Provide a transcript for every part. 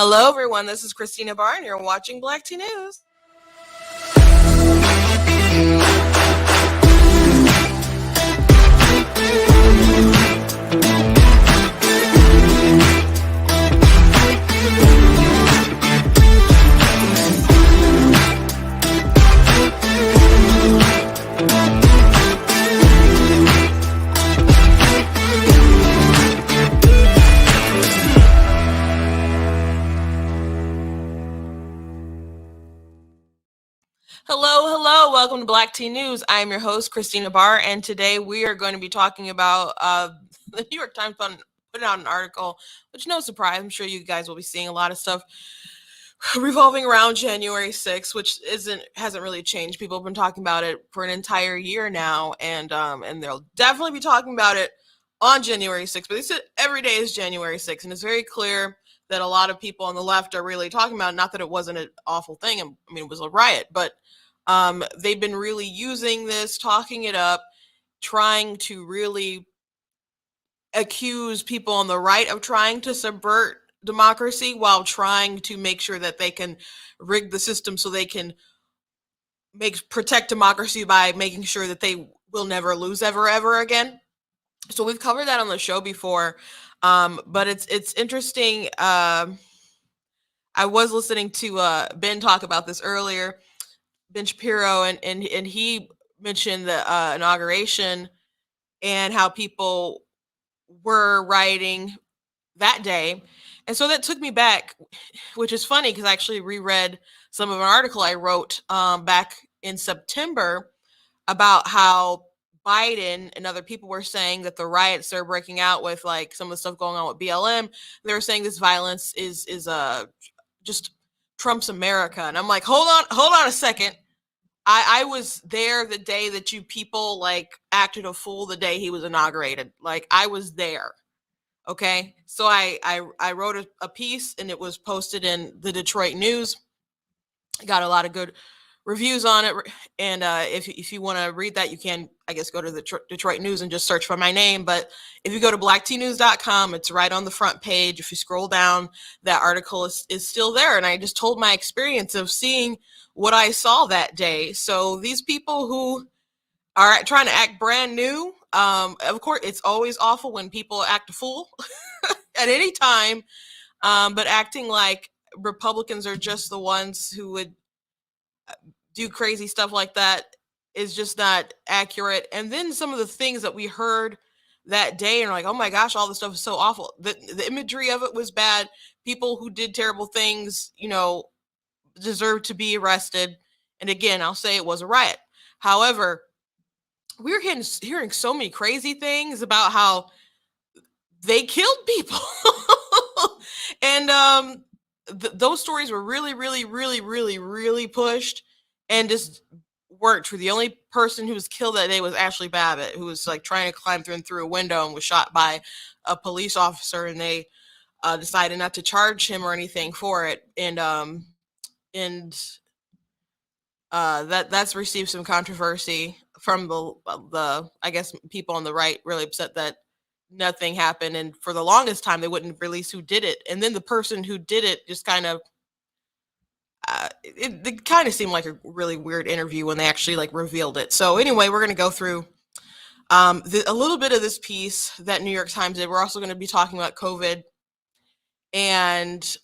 Hello, everyone. This is Christina Barr, and you're watching Black Tea News. Hello. Welcome to Black Tea News. I'm your host, Christina Barr, and today we are going to be talking about the New York Times put out an article, which no surprise, I'm sure you guys will be seeing a lot of stuff revolving around January 6th, which hasn't really changed. People have been talking about it for an entire year now, and they'll definitely be talking about it on January 6th. But they said every day is January 6th, and it's very clear that a lot of people on the left are really talking about it. Not that it wasn't an awful thing. I mean, it was a riot, but they've been really using this, talking it up, trying to really accuse people on the right of trying to subvert democracy while trying to make sure that they can rig the system so they can protect democracy by making sure that they will never lose ever again. So we've covered that on the show before, but it's interesting. I was listening to Ben talk about this earlier, Ben Shapiro, and he mentioned the inauguration and how people were rioting that day. And so that took me back, which is funny because I actually reread some of an article I wrote back in September about how Biden and other people were saying that the riots are breaking out with like some of the stuff going on with BLM. They were saying this violence is just Trump's America. And I'm like, hold on a second. I was there the day that you people like acted a fool the day he was inaugurated. Like I was there. Okay. So I wrote a piece and it was posted in the Detroit News. Got a lot of good reviews on it. And if you want to read that, you can, I guess, go to the Detroit News and just search for my name. But if you go to blacktnews.com, it's right on the front page. If you scroll down, that article is still there. And I just told my experience of seeing what I saw that day. So these people who are trying to act brand new, of course, it's always awful when people act a fool at any time, but acting like Republicans are just the ones who would do crazy stuff like that is just not accurate. And then some of the things that we heard that day and like, oh my gosh, all this stuff is so awful. The imagery of it was bad. People who did terrible things, deserve to be arrested. And again, I'll say it was a riot. However, we're hearing so many crazy things about how they killed people. And those stories were really pushed and just weren't true. The only person who was killed that day was Ashley Babbitt, who was like trying to climb through a window and was shot by a police officer, and they decided not to charge him or anything for it. That's received some controversy from the I guess people on the right, really upset that nothing happened, and for the longest time they wouldn't release who did it. And then the person who did it just kind of it kind of seemed like a really weird interview when they actually like revealed it. So anyway, we're going to go through a little bit of this piece that New York Times did. We're also going to be talking about COVID, and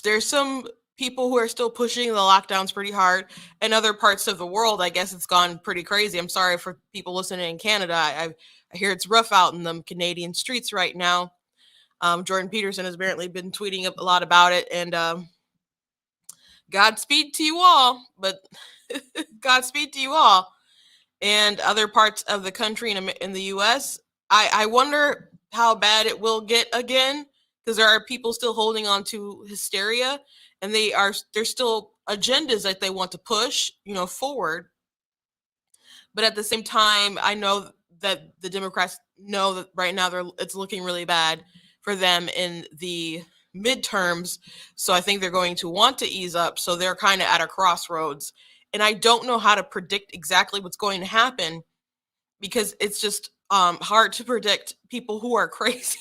there's some people who are still pushing the lockdowns pretty hard. In other parts of the world, I guess it's gone pretty crazy. I'm sorry for people listening in Canada. I hear it's rough out in the Canadian streets right now. Jordan Peterson has apparently been tweeting a lot about it, and Godspeed to you all. But Godspeed to you all. And other parts of the country in the U.S., I wonder how bad it will get again, because there are people still holding on to hysteria, and there's still agendas that they want to push, forward. But at the same time, I know that the Democrats know that right now it's looking really bad for them in the midterms. So I think they're going to want to ease up. So they're kind of at a crossroads. And I don't know how to predict exactly what's going to happen, because it's just hard to predict people who are crazy.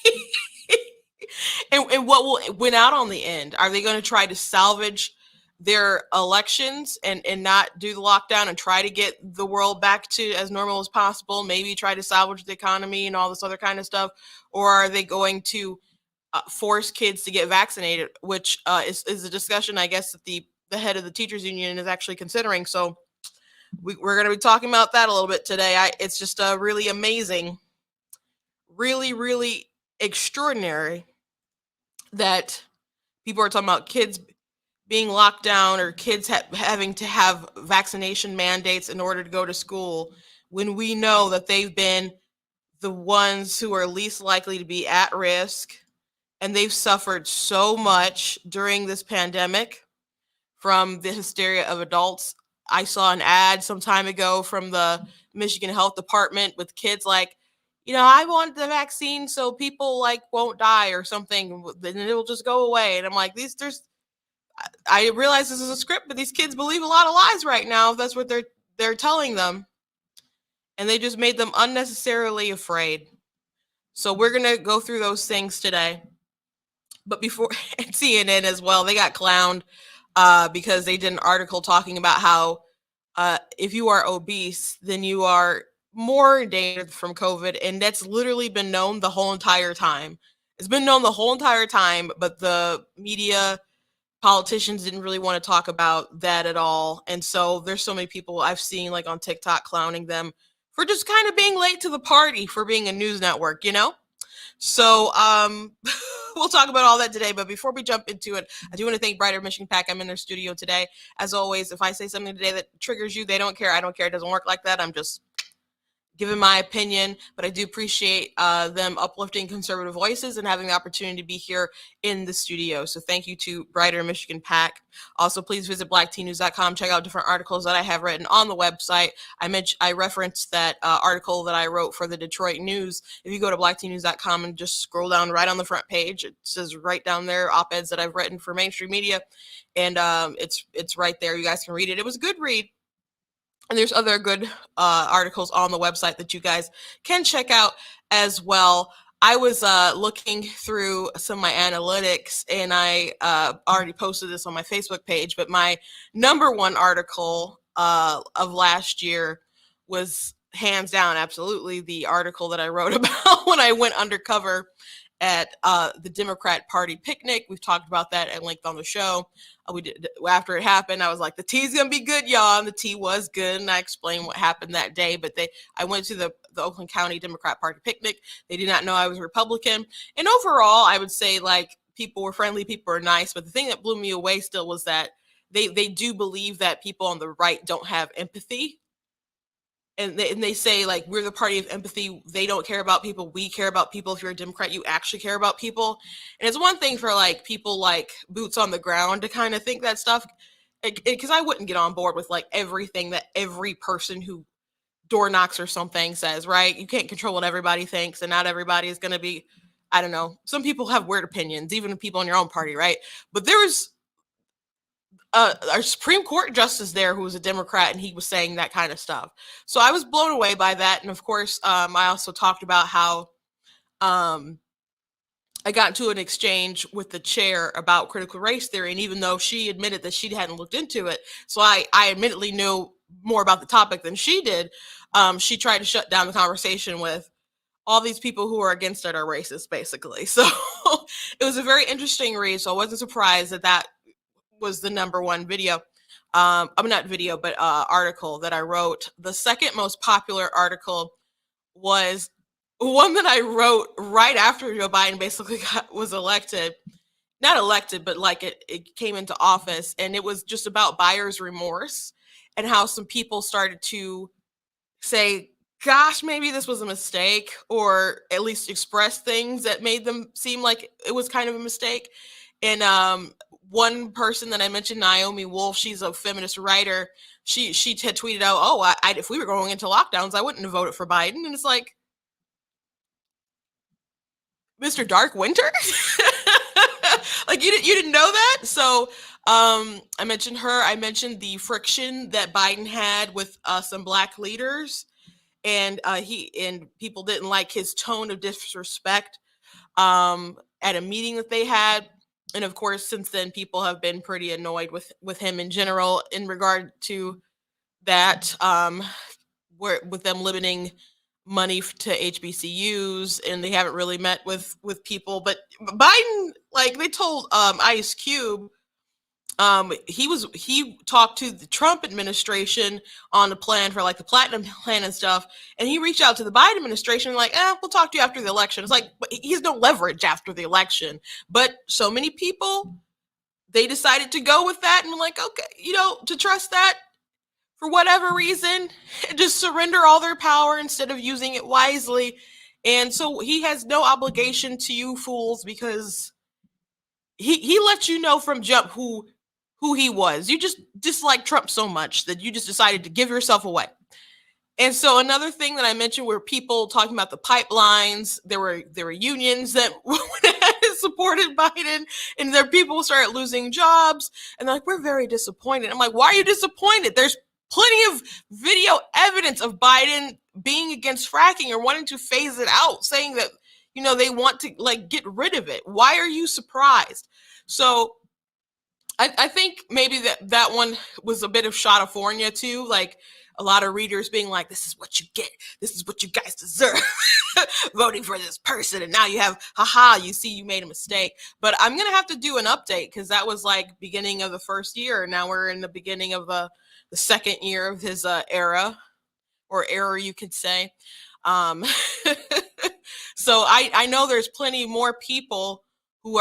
And what will win out on the end? Are they going to try to salvage their elections and not do the lockdown and try to get the world back to as normal as possible? Maybe try to salvage the economy and all this other kind of stuff, or are they going to force kids to get vaccinated? Which is a discussion, I guess, that the head of the teachers union is actually considering. So we're going to be talking about that a little bit today. It's just really amazing, really, really extraordinary that people are talking about kids being locked down or kids having to have vaccination mandates in order to go to school when we know that they've been the ones who are least likely to be at risk, and they've suffered so much during this pandemic from the hysteria of adults. I saw an ad some time ago from the Michigan Health Department with kids like, I want the vaccine so people like won't die or something, then it'll just go away. And I'm like, I realize this is a script, but these kids believe a lot of lies right now if that's what they're telling them. And they just made them unnecessarily afraid. So we're gonna go through those things today. But before CNN as well, they got clowned because they did an article talking about how if you are obese, then you are more in danger from COVID, and that's literally been known the whole entire time. It's been known the whole entire time, but the media, politicians didn't really want to talk about that at all. And so there's so many people I've seen like on TikTok clowning them for just kind of being late to the party for being a news network. So we'll talk about all that today. But before we jump into it, I do want to thank Brighter Michigan Pack. I'm in their studio today. As always, if I say something today that triggers you, they don't care. I don't care. It doesn't work like that. I'm just giving my opinion, but I do appreciate them uplifting conservative voices and having the opportunity to be here in the studio. So thank you to Brighter Michigan Pack. Also, please visit blacktnews.com. Check out different articles that I have written on the website. I referenced that article that I wrote for the Detroit News. If you go to blacktnews.com and just scroll down right on the front page, it says right down there op-eds that I've written for mainstream media, and it's right there. You guys can read it. It was a good read. And there's other good articles on the website that you guys can check out as well. I was looking through some of my analytics, and I already posted this on my Facebook page, but my number one article of last year was hands down absolutely the article that I wrote about when I went undercover at the Democrat Party picnic. We've talked about that at length on the show. We did after it happened. I was like, the tea's gonna be good, y'all, and the tea was good. And I explained what happened that day. But I went to the Oakland County Democrat Party picnic. They did not know I was Republican, and overall, I would say like people were friendly, people were nice. But the thing that blew me away still was that they do believe that people on the right don't have empathy. And they say like we're the party of empathy. They don't care about people. We care about people. If you're a Democrat, you actually care about people. And it's one thing for like people like boots on the ground to kind of think that stuff, because I wouldn't get on board with like everything that every person who door knocks or something says. Right? You can't control what everybody thinks, and not everybody is going to be. I don't know. Some people have weird opinions, even people in your own party, right? But there's our Supreme Court justice there who was a Democrat, and he was saying that kind of stuff. So I was blown away by that. And of course, I also talked about how I got into an exchange with the chair about critical race theory. And even though she admitted that she hadn't looked into it, so I admittedly knew more about the topic than she did, she tried to shut down the conversation with all these people who are against it are racist, basically. So it was a very interesting read. So I wasn't surprised that was the number one video. I'm not video, but article that I wrote. The second most popular article was one that I wrote right after Joe Biden basically was elected. Not elected, but like it came into office, and it was just about buyer's remorse and how some people started to say, gosh, maybe this was a mistake, or at least express things that made them seem like it was kind of a mistake. And one person that I mentioned, Naomi Wolf, she's a feminist writer. She had tweeted out, "Oh, if we were going into lockdowns, I wouldn't have voted for Biden." And it's like, Mr. Dark Winter, like you didn't know that. So I mentioned her. I mentioned the friction that Biden had with some Black leaders, and people didn't like his tone of disrespect. at a meeting that they had. And of course, since then, people have been pretty annoyed with him in general in regard to that, where with them limiting money to HBCUs, and they haven't really met with people. But Biden, like they told Ice Cube, he talked to the Trump administration on the plan for like the platinum plan and stuff, and he reached out to the Biden administration like, we'll talk to you after the election. It's like, but he has no leverage after the election. But so many people, they decided to go with that, and we're like, okay, to trust that for whatever reason, just surrender all their power instead of using it wisely. And so he has no obligation to you fools, because he let you know from jump who he was. You just dislike Trump so much that you just decided to give yourself away. And so another thing that I mentioned were people talking about the pipelines. There were unions that supported Biden, and there people started losing jobs, and they're like, we're very disappointed. I'm like, why are you disappointed? There's plenty of video evidence of Biden being against fracking or wanting to phase it out, saying that they want to like get rid of it. Why are you surprised? So I think maybe that one was a bit of shot-of-fornia too, like a lot of readers being like, this is what you get, this is what you guys deserve, voting for this person, and now you have, you see you made a mistake. But I'm gonna have to do an update, because that was like beginning of the first year, and now we're in the beginning of the second year of his era you could say. So I know there's plenty more people who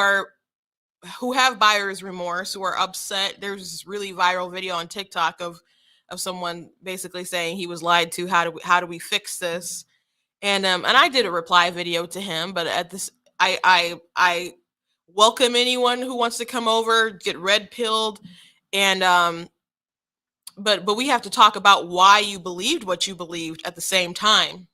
have buyer's remorse, who are upset. There's this really viral video on TikTok of someone basically saying he was lied to. How do we fix this? And I did a reply video to him, but at this, I welcome anyone who wants to come over, get red pilled, and but we have to talk about why you believed what you believed at the same time.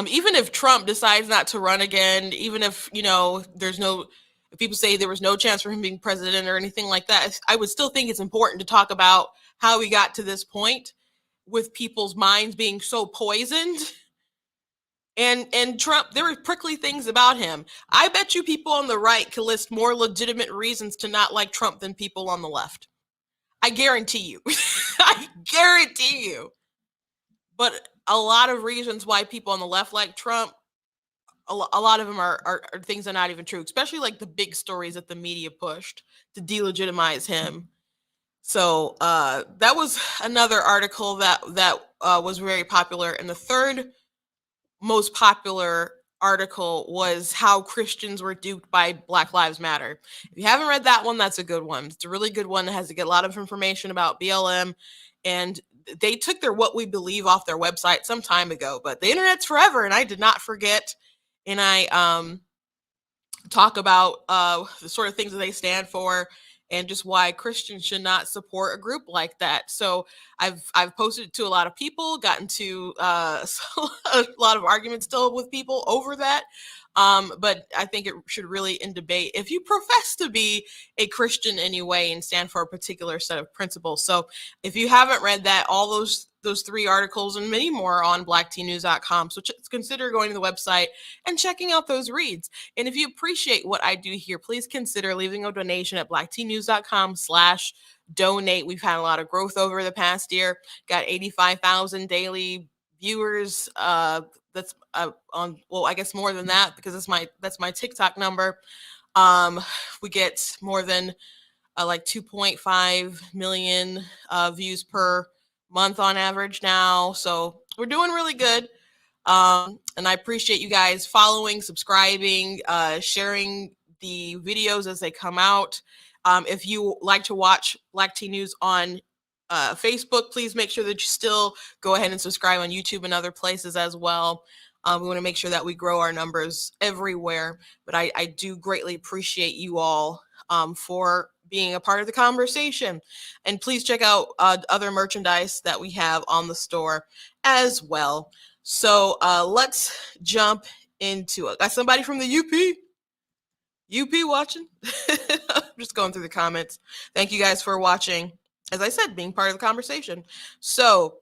Even if Trump decides not to run again, even if if people say there was no chance for him being president or anything like that, I would still think it's important to talk about how we got to this point, with people's minds being so poisoned. And Trump, there were prickly things about him. I bet you people on the right can list more legitimate reasons to not like Trump than people on the left. I guarantee you. I guarantee you. But a lot of reasons why people on the left like Trump, a lot of them are things that are not even true, especially like the big stories that the media pushed to delegitimize him. So that was another article that was very popular. And the third most popular article was how Christians were duped by Black Lives Matter. If you haven't read that one, that's a good one. It's a really good one. It has to get a lot of information about BLM, and they took their What We Believe off their website some time ago, but the internet's forever, and I did not forget. And I talk about the sort of things that they stand for, and just why Christians should not support a group like that. So I've posted it to a lot of people, gotten to a lot of arguments still with people over that. But I think it should really in debate if you profess to be a Christian anyway and stand for a particular set of principles. So if you haven't read that, all those three articles and many more on blacktnews.com. So consider going to the website and checking out those reads. And if you appreciate what I do here, please consider leaving a donation at blacktnews.com/donate. We've had a lot of growth over the past year. Got 85,000 daily viewers. That's on, well, I guess more than that, because that's my TikTok number. We get more than like 2.5 million views per month on average now. So we're doing really good. And I appreciate you guys following, subscribing, sharing the videos as they come out. If you like to watch Black Teen News on Facebook, please make sure that you still go ahead and subscribe on YouTube and other places as well. We want to make sure that we grow our numbers everywhere. But I do greatly appreciate you all for being a part of the conversation. And please check out other merchandise that we have on the store as well. So let's jump into it. Got somebody from the UP watching? I'm just going through the comments. Thank you guys for watching. As I said, being part of the conversation. So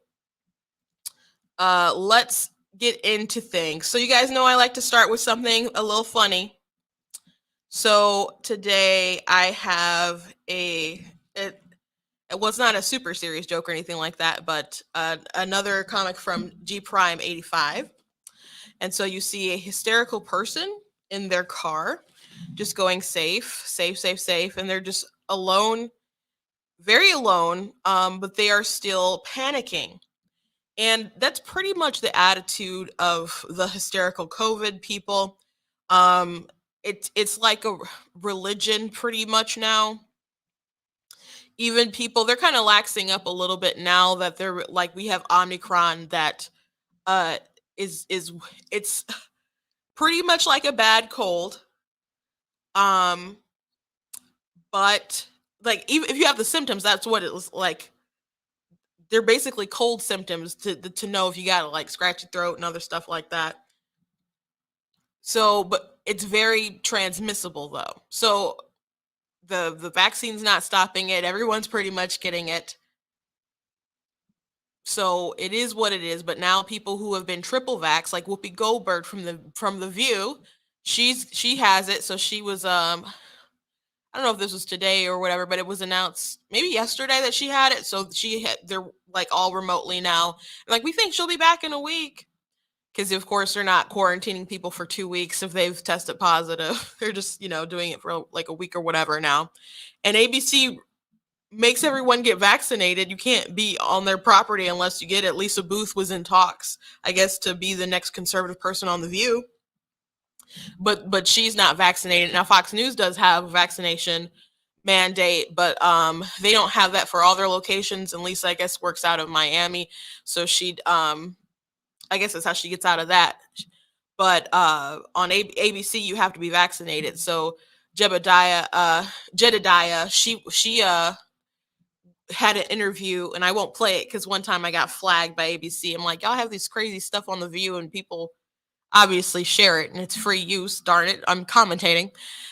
let's get into things. So you guys know I like to start with something a little funny. So today I have it was not a super serious joke or anything like that, but another comic from G Prime 85. And so you see a hysterical person in their car, just going safe, safe, safe, safe, and they're just alone, very alone, but they are still panicking. And that's pretty much the attitude of the hysterical COVID people. Um, it's like a religion pretty much now. Even people, they're kind of laxing up a little bit now that they're like, we have Omicron that uh is it's pretty much like a bad cold. Um, but like, even if you have the symptoms, that's what it was like. They're basically cold symptoms to know if you got like scratchy throat and other stuff like that. So, but it's very transmissible though. So the vaccine's not stopping it. Everyone's pretty much getting it. So it is what it is. But now people who have been triple vax, like Whoopi Goldberg from the View, she has it. So she was I don't know if this was today or whatever, but it was announced maybe yesterday that she had it. So they're like all remotely now. Like, we think she'll be back in a week. Because of course they're not quarantining people for 2 weeks if they've tested positive. They're just, doing it for like a week or whatever now. And ABC makes everyone get vaccinated. You can't be on their property unless you get it. Lisa Booth was in talks, I guess, to be the next conservative person on The View. But she's not vaccinated. Now Fox News does have a vaccination mandate, but they don't have that for all their locations. And Lisa, I guess, works out of Miami. So she I guess that's how she gets out of that. But on ABC, you have to be vaccinated. So Jedediah, she had an interview, and I won't play it because one time I got flagged by ABC. I'm like, y'all have this crazy stuff on The View, and people obviously share it, and it's free use. Darn it, I'm commentating,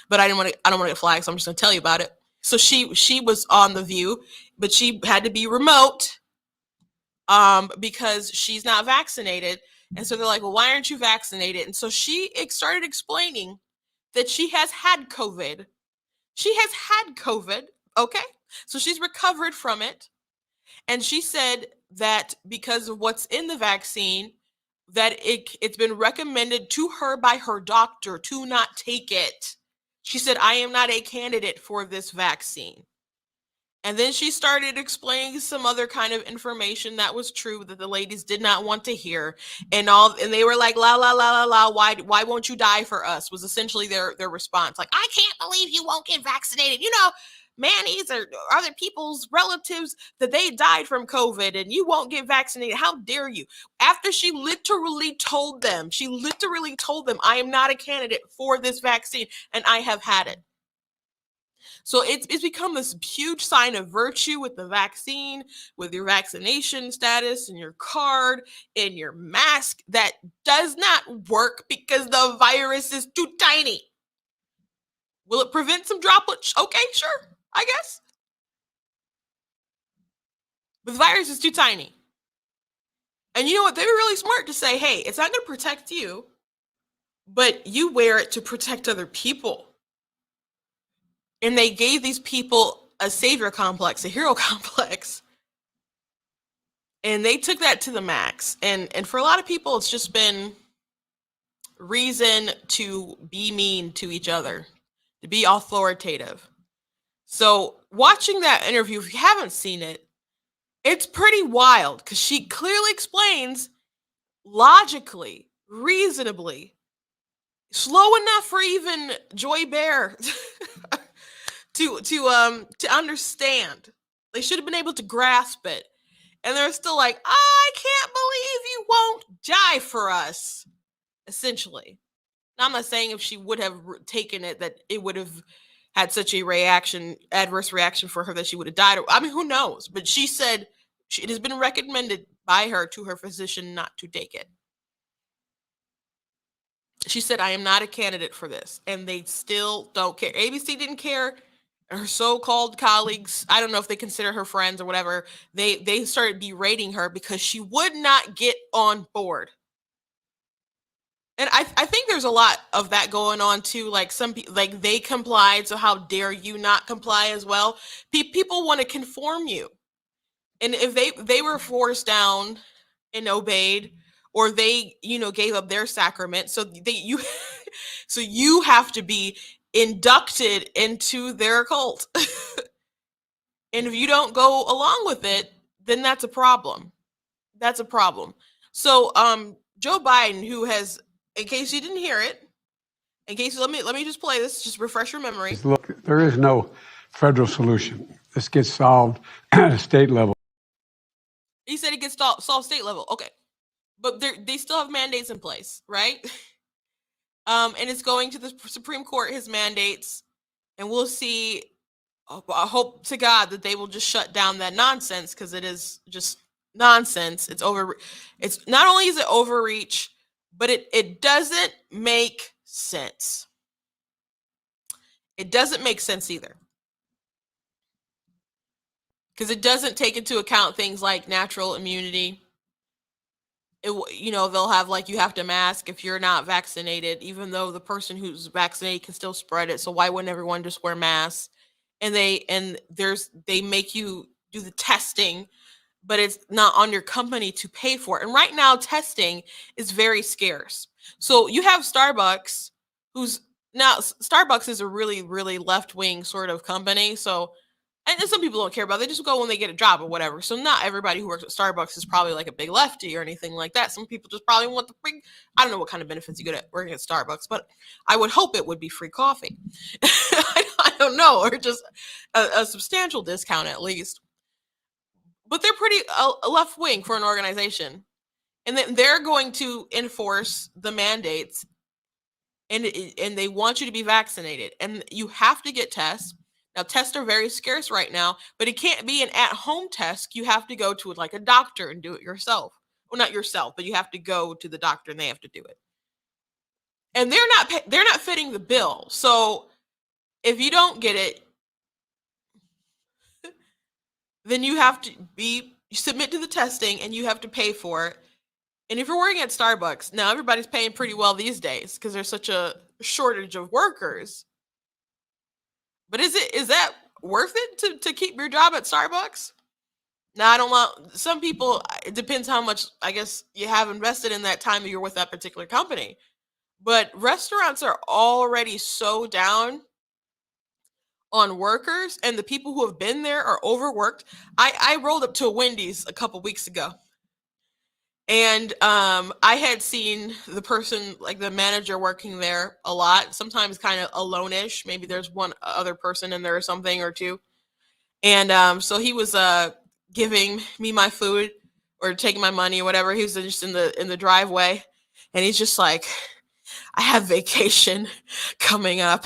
but I don't want to get flagged, so I'm just gonna tell you about it. So she was on The View, but she had to be remote because she's not vaccinated. And so they're like, well, why aren't you vaccinated? And so she started explaining that she has had COVID. She has had COVID. Okay. So she's recovered from it. And she said that because of what's in the vaccine, that it's been recommended to her by her doctor to not take it. She said, I am not a candidate for this vaccine. And then she started explaining some other kind of information that was true that the ladies did not want to hear. And they were like, la la la la la, why won't you die for us? Was essentially their response. Like, I can't believe you won't get vaccinated. Manny's or other people's relatives that they died from COVID and you won't get vaccinated. How dare you? After she literally told them, I am not a candidate for this vaccine and I have had it. So it's become this huge sign of virtue with the vaccine, with your vaccination status and your card and your mask that does not work because the virus is too tiny. Will it prevent some droplets? Okay, sure, I guess. But the virus is too tiny. And you know what? They were really smart to say, hey, it's not going to protect you, but you wear it to protect other people. And they gave these people a savior complex, a hero complex. And they took that to the max. And for a lot of people, it's just been reason to be mean to each other, to be authoritative. So watching that interview, if you haven't seen it, it's pretty wild because she clearly explains logically, reasonably, slow enough for even Joy Bear to understand. They should have been able to grasp it. And they're still like, I can't believe you won't die for us, essentially. Now, I'm not saying if she would have taken it that it would have had such a adverse reaction for her that she would have died. I mean, who knows? But she said it has been recommended by her to her physician not to take it. She said, I am not a candidate for this. And they still don't care. ABC didn't care. Her so-called colleagues, I don't know if they consider her friends or whatever, they started berating her because she would not get on board. And I think there's a lot of that going on too. Like some people, like they complied, so how dare you not comply as well? People want to conform you, and if they were forced down and obeyed, or they gave up their sacrament, so they you so you have to be inducted into their cult, and if you don't go along with it, then that's a problem. That's a problem. So Joe Biden, who has, in case you didn't hear it, in case let me just play this, just refresh your memory. Look, there is no federal solution. This gets solved at a state level. He said it gets solved state level. Okay, but they still have mandates in place, right? And it's going to the Supreme Court, his mandates, and we'll see. I hope to God that they will just shut down that nonsense, because it is just nonsense. It's not only is it overreach, but it doesn't make sense. It doesn't make sense either, because it doesn't take into account things like natural immunity. They'll have, like, you have to mask if you're not vaccinated, even though the person who's vaccinated can still spread it. So why wouldn't everyone just wear masks? And they make you do the testing, but it's not on your company to pay for it. And right now, testing is very scarce. So you have Starbucks, Starbucks is a really, really left-wing sort of company. So, and some people don't care about it. They just go when they get a job or whatever. So not everybody who works at Starbucks is probably like a big lefty or anything like that. Some people just probably want the free, I don't know what kind of benefits you get at working at Starbucks, but I would hope it would be free coffee. I don't know, or just a substantial discount at least. But they're pretty left wing for an organization, and then they're going to enforce the mandates, and they want you to be vaccinated, and you have to get tests. Now, tests are very scarce right now, but it can't be an at-home test. You have to go to like a doctor and do it yourself. Well, not yourself, but you have to go to the doctor and they have to do it. And they're not fitting the bill. So if you don't get it, then you have to submit to the testing and you have to pay for it. And if you're working at Starbucks, now everybody's paying pretty well these days because there's such a shortage of workers. But is that worth it to keep your job at Starbucks? Now, I don't want, some people, it depends how much, I guess, you have invested in that time that you're with that particular company. But restaurants are already so down on workers, and the people who have been there are overworked. I rolled up to a Wendy's a couple weeks ago, and I had seen the person, like the manager working there a lot, sometimes kind of alone-ish. Maybe there's one other person in there or something, or two. And so he was giving me my food or taking my money or whatever. He was just in the driveway, and he's just like, I have vacation coming up.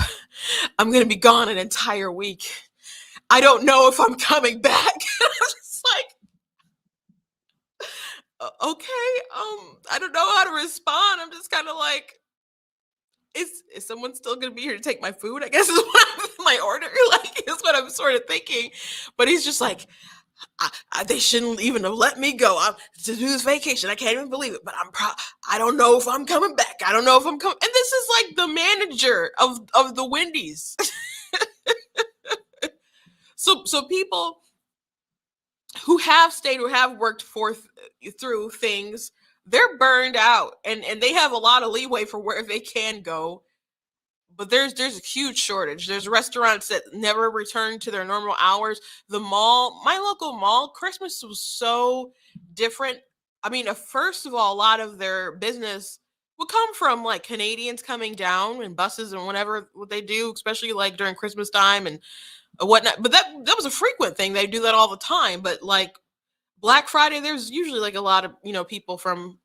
I'm going to be gone an entire week. I don't know if I'm coming back. I was just like, okay, I don't know how to respond. I'm just kind of like, is someone still going to be here to take my food? I guess is what my order, like, is what I'm sort of thinking. But he's just like, they shouldn't even have let me go to do this vacation. I can't even believe it, but I don't know if I'm coming back. I don't know if I'm coming. And this is like the manager of the Wendy's. So people who have stayed or have worked through things, they're burned out, and they have a lot of leeway for where they can go. But there's a huge shortage. There's restaurants that never return to their normal hours. The mall, my local mall, Christmas was so different. I mean, first of all, a lot of their business would come from like Canadians coming down in buses and what they do, especially like during Christmas time and whatnot. But that was a frequent thing. They do that all the time. But like Black Friday, there's usually like a lot of people from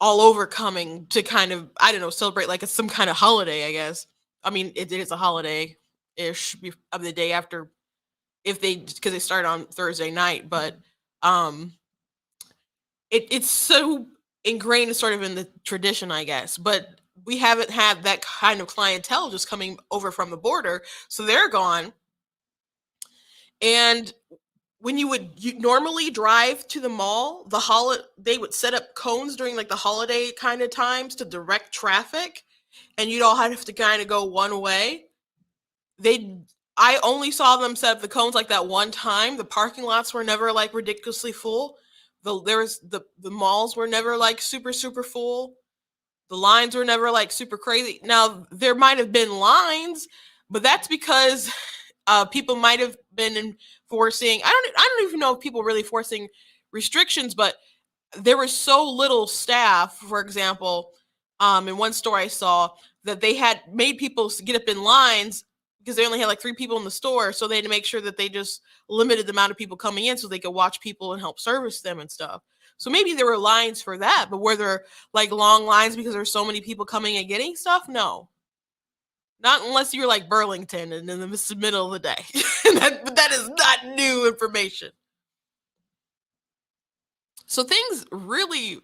all over coming to kind of, I don't know, celebrate like it's some kind of holiday, I guess. I mean, it is a holiday-ish of the day after, because they start on Thursday night, but it's so ingrained sort of in the tradition, I guess. But we haven't had that kind of clientele just coming over from the border, so they're gone. And when you normally drive to the mall, they would set up cones during like the holiday kind of times to direct traffic, and you'd all have to kind of go one way. They I only saw them set up the cones like that one time. The parking lots were never like ridiculously full. The malls were never like super full. The lines were never like super crazy. Now there might have been lines, but that's because people might have been enforcing. I don't even know if people really forcing restrictions, but there was so little staff. For example, in one store I saw that they had made people get up in lines because they only had like 3 people in the store, so they had to make sure that they just limited the amount of people coming in so they could watch people and help service them and stuff. So maybe there were lines for that, but were there like long lines because there's so many people coming and getting stuff? No. Not unless you're like Burlington and in the middle of the day. But that is not new information. So things really,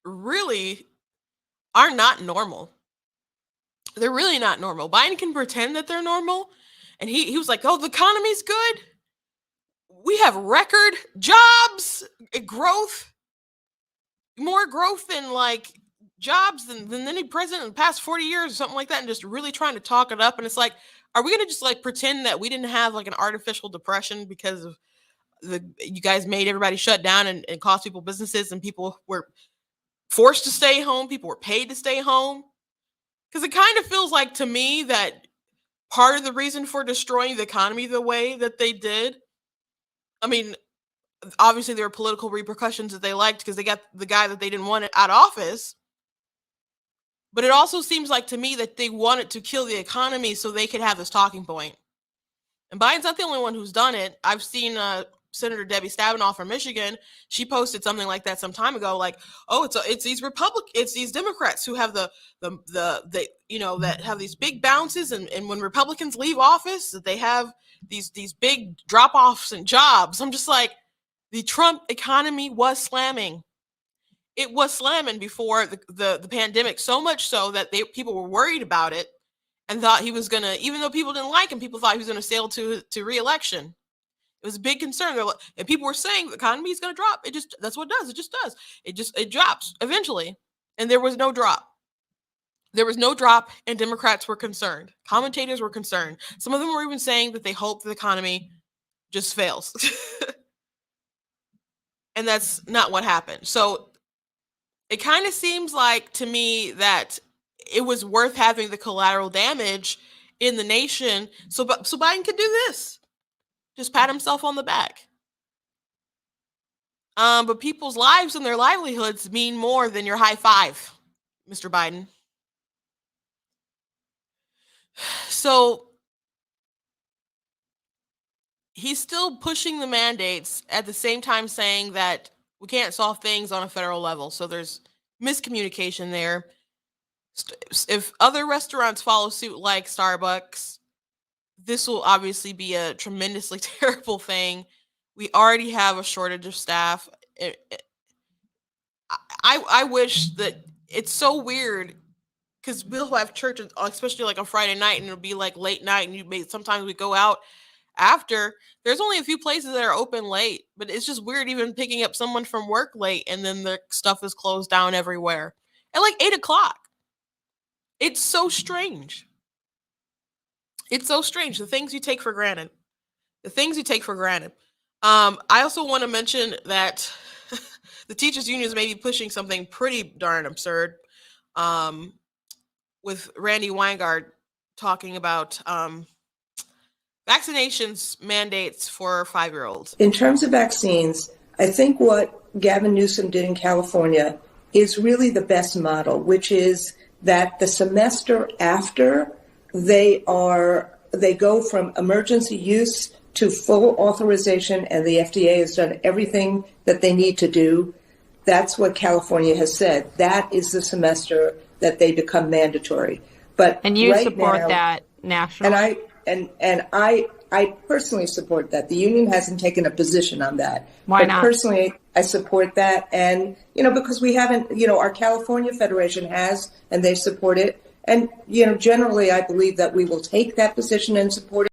really are not normal. They're really not normal. Biden can pretend that they're normal. And he was like, oh, the economy's good. We have record jobs, growth, more growth than like jobs than any president in the past 40 years or something like that, and just really trying to talk it up. And it's like, are we going to just like pretend that we didn't have like an artificial depression because of you guys made everybody shut down and cost people businesses, and people were forced to stay home, people were paid to stay home? Because it kind of feels like to me that part of the reason for destroying the economy the way that they did, I mean, obviously there were political repercussions that they liked because they got the guy that they didn't want out of office. But it also seems like to me that they wanted to kill the economy so they could have this talking point. And Biden's not the only one who's done it. I've seen Senator Debbie Stabenow from Michigan. She posted something like that some time ago, like, "Oh, it's these Democrats who have the that have these big bounces, and when Republicans leave office, that they have these big drop offs in jobs." I'm just like, the Trump economy was slamming. It was slamming before the pandemic, so much so that people were worried about it and thought he was gonna, even though people didn't like him, people thought he was gonna sail to re-election. It was a big concern. And people were saying the economy is gonna drop. That's what it does. It just does. It drops eventually. And there was no drop. There was no drop, and Democrats were concerned. Commentators were concerned. Some of them were even saying that they hope the economy just fails. And that's not what happened. So it kind of seems like to me that it was worth having the collateral damage in the nation so Biden could do this. Just pat himself on the back. But people's lives and their livelihoods mean more than your high five, Mr. Biden. So he's still pushing the mandates at the same time saying that we can't solve things on a federal level. So there's miscommunication there. If other restaurants follow suit like Starbucks, this will obviously be a tremendously terrible thing. We already have a shortage of staff. I wish that, it's so weird because we'll have churches, especially like on Friday night, and it'll be like late night, and sometimes we go out after. There's only a few places that are open late, but it's just weird even picking up someone from work late and then the stuff is closed down everywhere at like 8:00. It's so strange. It's so strange. The things you take for granted. The things you take for granted. I also want to mention that the teachers' unions may be pushing something pretty darn absurd, with Randy Weingart talking about vaccinations mandates for 5-year-olds. In terms of vaccines, I think what Gavin Newsom did in California is really the best model, which is that the semester after they go from emergency use to full authorization, and the FDA has done everything that they need to do. That's what California has said. That is the semester that they become mandatory. And you support that nationally. And I personally support that. The union hasn't taken a position on that. Why not? Personally, I support that. And, because we haven't, our California Federation has, and they support it. And, generally, I believe that we will take that position and support it.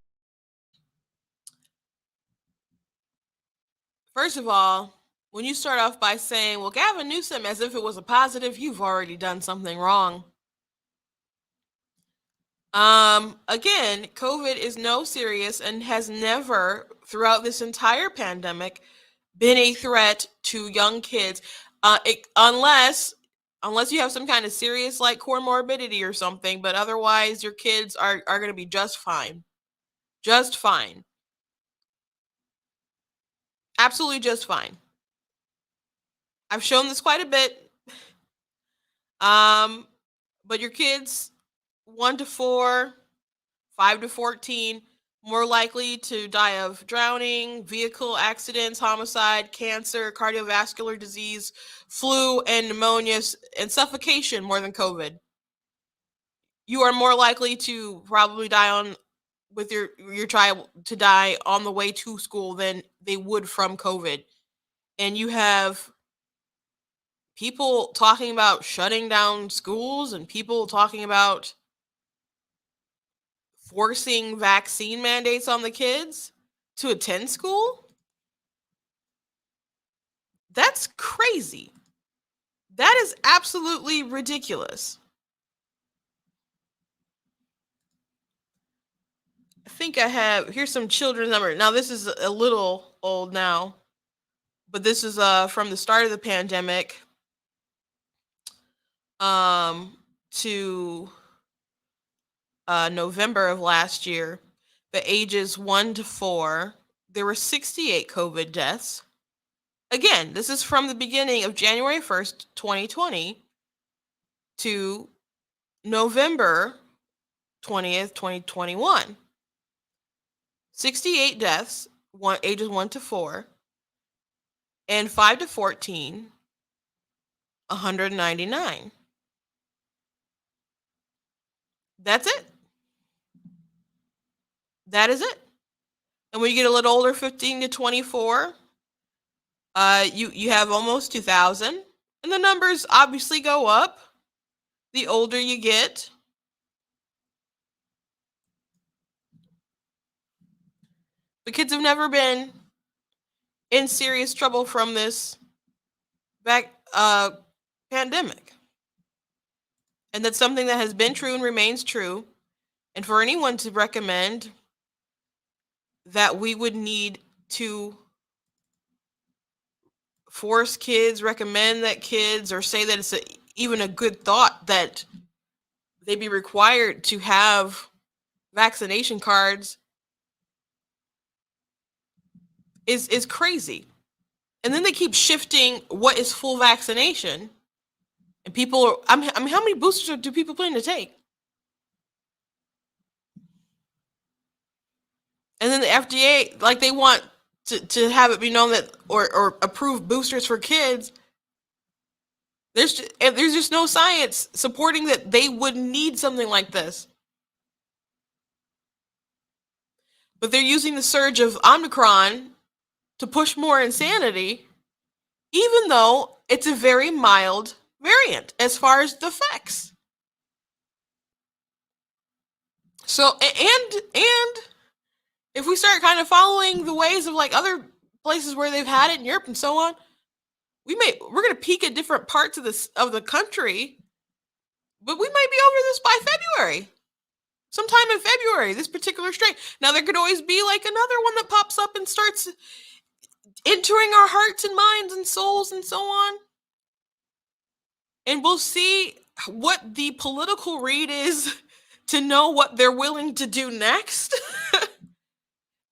First of all, when you start off by saying, well, Gavin Newsom, as if it was a positive, you've already done something wrong. Again, COVID is no serious and has never, throughout this entire pandemic, been a threat to young kids, unless you have some kind of serious like comorbidity or something. But otherwise, your kids are going to be just fine, absolutely just fine. I've shown this quite a bit. But your kids 1 to 4, 5 to 14, more likely to die of drowning, vehicle accidents, homicide, cancer, cardiovascular disease, flu, and pneumonia, and suffocation more than COVID. You are more likely to probably die with your child to die on the way to school than they would from COVID. And you have people talking about shutting down schools and people talking about forcing vaccine mandates on the kids to attend school. That's crazy. That is absolutely ridiculous. I think here's some children's number. Now this is a little old now, but this is from the start of the pandemic to November of last year. The ages 1 to 4, there were 68 COVID deaths. Again, this is from the beginning of January 1st, 2020 to November 20th, 2021. 68 deaths, ages 1 to 4, and 5 to 14, 199. That's it. That is it. And when you get a little older, 15 to 24, you have almost 2,000. And the numbers obviously go up the older you get. The kids have never been in serious trouble from this pandemic. And that's something that has been true and remains true. And for anyone to recommend that we would need to force kids, recommend that kids, or say that it's even a good thought that they be required to have vaccination cards is crazy. And then they keep shifting what is full vaccination. And people, I mean, how many boosters do people plan to take? And then the FDA, like, they want to have it be known that, or approve boosters for kids. There's just no science supporting that they would need something like this. But they're using the surge of Omicron to push more insanity, even though it's a very mild variant as far as the effects. So, and if we start kind of following the ways of like other places where they've had it in Europe and so on, we're going to peak at different parts of the country, but we might be over this by February. Sometime in February, this particular strain. Now, there could always be like another one that pops up and starts entering our hearts and minds and souls and so on. And we'll see what the political read is to know what they're willing to do next.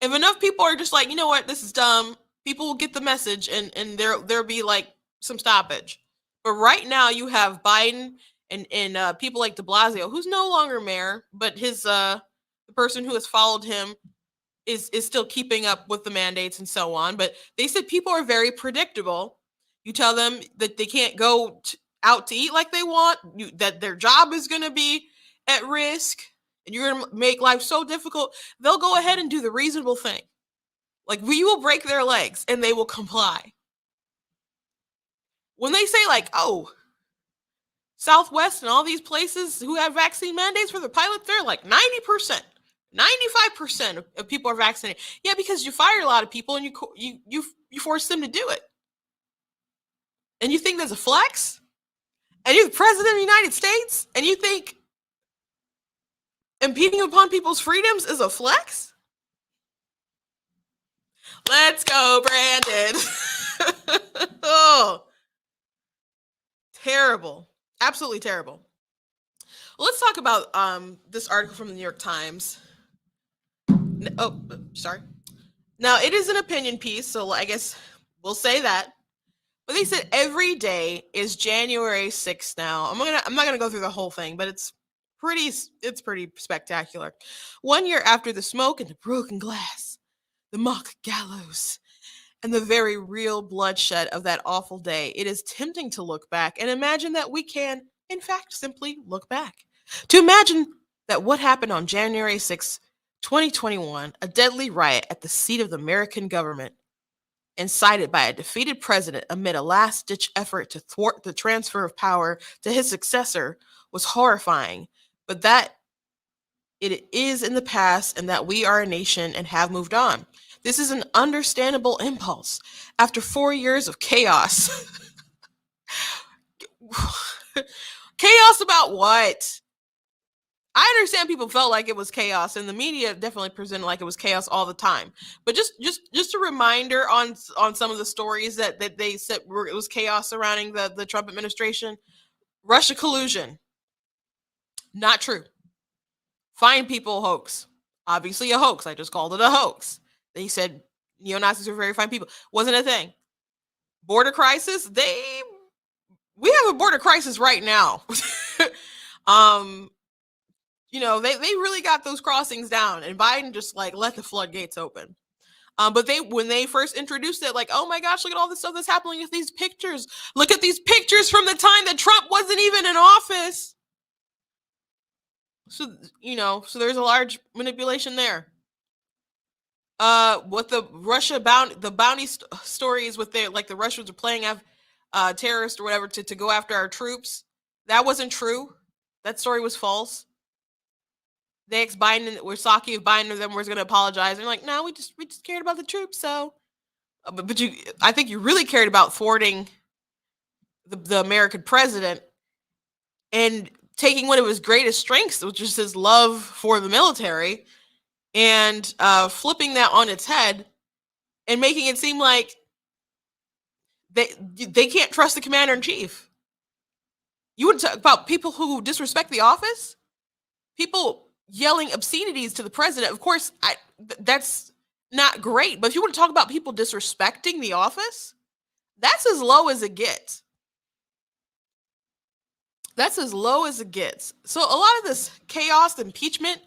If enough people are just like, you know what, this is dumb, people will get the message and there'll be like some stoppage. But right now you have Biden and people like de Blasio, who's no longer mayor, but his the person who has followed him is still keeping up with the mandates and so on. But they said people are very predictable. You tell them that they can't go out to eat like they want, that their job is going to be at risk, and you're going to make life so difficult, they'll go ahead and do the reasonable thing. Like, we will break their legs and they will comply. When they say like, oh, Southwest and all these places who have vaccine mandates for the pilots, they're like 90%. 95% of people are vaccinated. Yeah, because you fired a lot of people and you forced them to do it. And you think there's a flex? And you're the president of the United States? And you think impeding upon people's freedoms is a flex? Let's go, Brandon. Oh, terrible. Absolutely terrible. Well, let's talk about this article from the New York Times. Oh, sorry. Now, it is an opinion piece, so I guess we'll say that. But they said every day is January 6th now. I'm not gonna go through the whole thing, but it's pretty spectacular. 1 year after the smoke and the broken glass, the mock gallows, and the very real bloodshed of that awful day, it is tempting to look back and imagine that we can, in fact, simply look back. To imagine that what happened on January 6th, 2021, a deadly riot at the seat of the American government, incited by a defeated president amid a last-ditch effort to thwart the transfer of power to his successor, was horrifying, but that it is in the past and that we are a nation and have moved on. This is an understandable impulse. After 4 years of chaos. Chaos about what? I understand people felt like it was chaos, and the media definitely presented like it was chaos all the time. But just a reminder on some of the stories that they said it was chaos surrounding the Trump administration. Russia collusion, not true. Fine people hoax, obviously a hoax. I just called it a hoax. They said neo-Nazis are very fine people. Wasn't a thing. Border crisis. We have a border crisis right now. They really got those crossings down, and Biden just like let the floodgates open. But when they first introduced it, like, oh my gosh, look at all this stuff that's happening with these pictures. Look at these pictures from the time that Trump wasn't even in office. So there's a large manipulation there. What the bounty stories with the Russians are playing terrorists or whatever to go after our troops. That wasn't true. That story was false. The ex-Biden, Wysocki of Biden of them was going to apologize. They're like, no, we just cared about the troops. So, but I think you really cared about thwarting the American president and taking one of his greatest strengths, which is his love for the military, and flipping that on its head and making it seem like they can't trust the commander in chief. You would talk about people who disrespect the office, people yelling obscenities to the president. Of course, that's not great. But if you want to talk about people disrespecting the office, that's as low as it gets. That's as low as it gets. So a lot of this chaos, impeachment,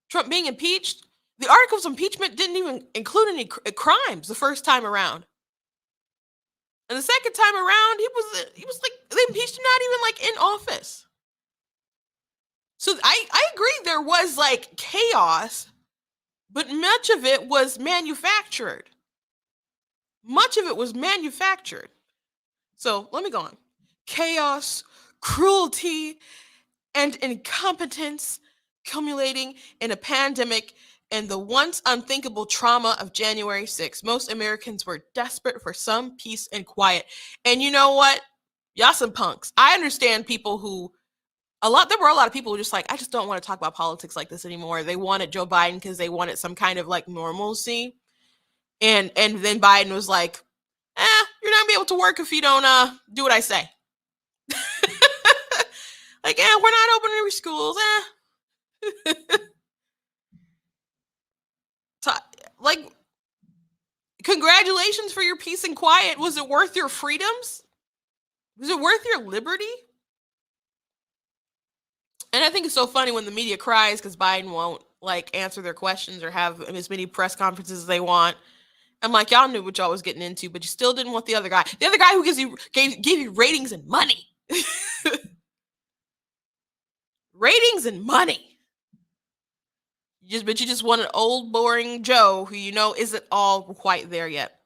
Trump being impeached, the articles of impeachment didn't even include any crimes the first time around. And the second time around, he was like, they impeached him not even like in office. So I agree there was like chaos, but much of it was manufactured. Much of it was manufactured. So let me go on. Chaos, cruelty, and incompetence culminating in a pandemic and the once unthinkable trauma of January 6th. Most Americans were desperate for some peace and quiet. And you know what? Y'all some punks. I understand people who there were a lot of people who just like, I just don't want to talk about politics like this anymore. They wanted Joe Biden because they wanted some kind of like normalcy. And then Biden was like, you're not gonna be able to work if you don't do what I say. Like, we're not opening every schools. Like, congratulations for your peace and quiet. Was it worth your freedoms? Was it worth your liberty? And I think it's so funny when the media cries because Biden won't like answer their questions or have as many press conferences as they want. I'm like, y'all knew what y'all was getting into, but you still didn't want the other guy. The other guy who gave you ratings and money. Ratings and money. But you just want an old boring Joe who isn't all quite there yet.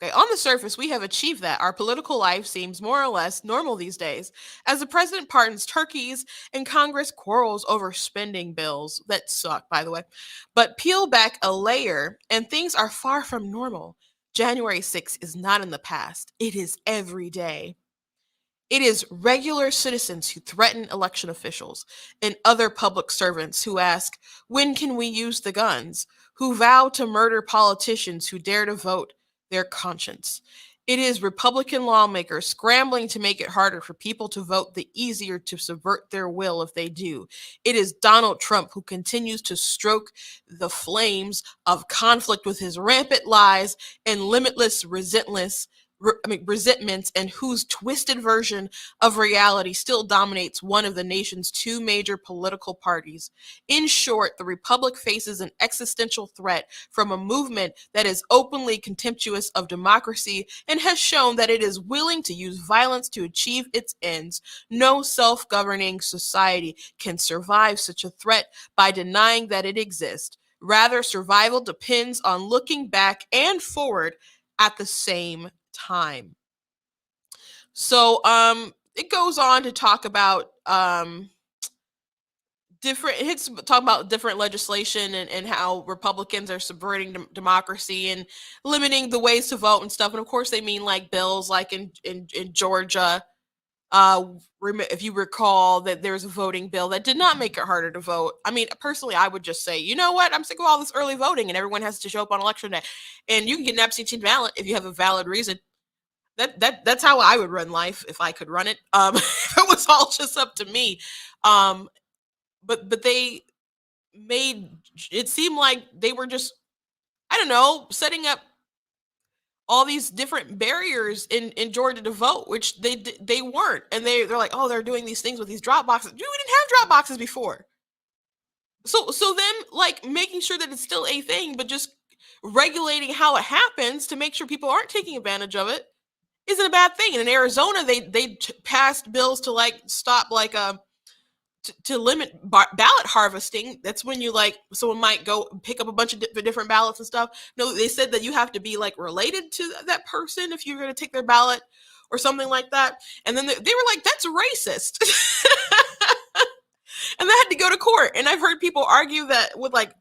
Okay, on the surface, we have achieved that. Our political life seems more or less normal these days, as the president pardons turkeys and Congress quarrels over spending bills that suck, by the way. But peel back a layer, and things are far from normal. January 6th is not in the past, it is every day. It is regular citizens who threaten election officials and other public servants who ask, when can we use the guns? Who vow to murder politicians who dare to vote their conscience. It is Republican lawmakers scrambling to make it harder for people to vote, the easier to subvert their will if they do. It is Donald Trump who continues to stroke the flames of conflict with his rampant lies and limitless resentments, and whose twisted version of reality still dominates one of the nation's two major political parties. In short, the Republic faces an existential threat from a movement that is openly contemptuous of democracy and has shown that it is willing to use violence to achieve its ends. No self-governing society can survive such a threat by denying that it exists. Rather, survival depends on looking back and forward at the same time. So it goes on to talk about different legislation and how Republicans are subverting democracy and limiting the ways to vote and stuff. And of course they mean like bills like in Georgia. If you recall that there's a voting bill that did not make it harder to vote. I mean, personally, I would just say, you know what? I'm sick of all this early voting and everyone has to show up on election day. And you can get an absentee ballot if you have a valid reason. That's how I would run life if I could run it. If it was all just up to me. But they made it seem like they were just, I don't know, setting up all these different barriers in Georgia to vote, which they weren't. And they're like, oh, they're doing these things with these drop boxes. Dude, we didn't have drop boxes before. So them like making sure that it's still a thing, but just regulating how it happens to make sure people aren't taking advantage of it isn't a bad thing. And in Arizona, they passed bills to like stop like to limit ballot harvesting. That's when you like someone might go pick up a bunch of different ballots and stuff. No, they said that you have to be like related to that person if you're going to take their ballot or something like that. And then they were like, that's racist. And that had to go to court. And I've heard people argue that with like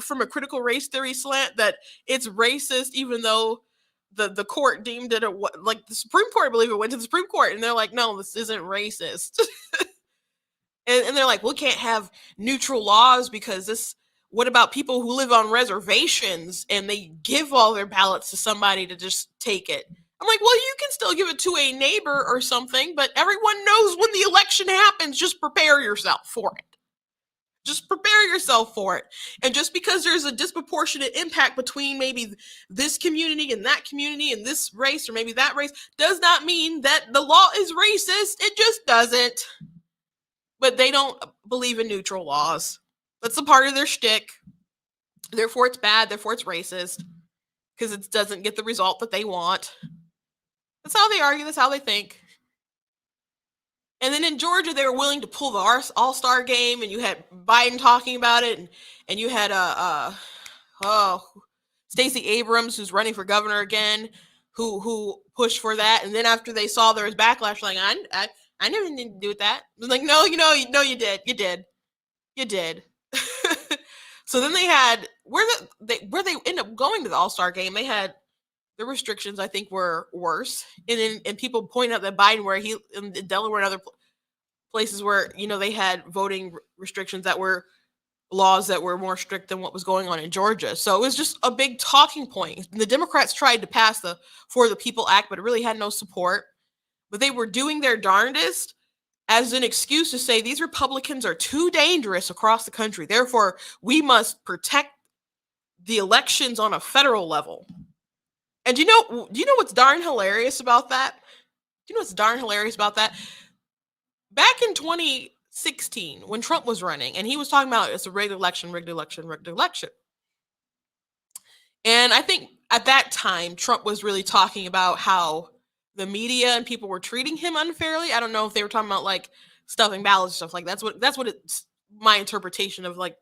from a critical race theory slant that it's racist, even though the court deemed it like the Supreme Court, I believe it went to the Supreme Court, and they're like, no, this isn't racist. and they're like, we can't have neutral laws because what about people who live on reservations and they give all their ballots to somebody to just take it? I'm like, well, you can still give it to a neighbor or something, but everyone knows when the election happens, just prepare yourself for it. Just prepare yourself for it. And just because there's a disproportionate impact between maybe this community and that community and this race or maybe that race does not mean that the law is racist. It just doesn't. But they don't believe in neutral laws. That's a part of their shtick. Therefore, it's bad. Therefore, it's racist because it doesn't get the result that they want. That's how they argue. That's how they think. And then in Georgia, they were willing to pull the All-Star game, and you had Biden talking about it, and you had Stacey Abrams, who's running for governor again, who pushed for that. And then after they saw there was backlash, like I never need to do with that. I'm like, no, you did. So then they had where they end up going to the All-Star game. They had the restrictions, I think, were worse, and people point out that Biden, where he in Delaware and other places where they had voting restrictions that were laws that were more strict than what was going on in Georgia. So it was just a big talking point. The Democrats tried to pass the For the People Act, but it really had no support. But they were doing their darndest as an excuse to say these Republicans are too dangerous across the country. Therefore, we must protect the elections on a federal level. And do you know what's darn hilarious about that? Back in 2016, when Trump was running, and he was talking about it's a rigged election. And I think at that time, Trump was really talking about how the media and people were treating him unfairly. I don't know if they were talking about like stuffing ballots and stuff like that's what it's my interpretation of like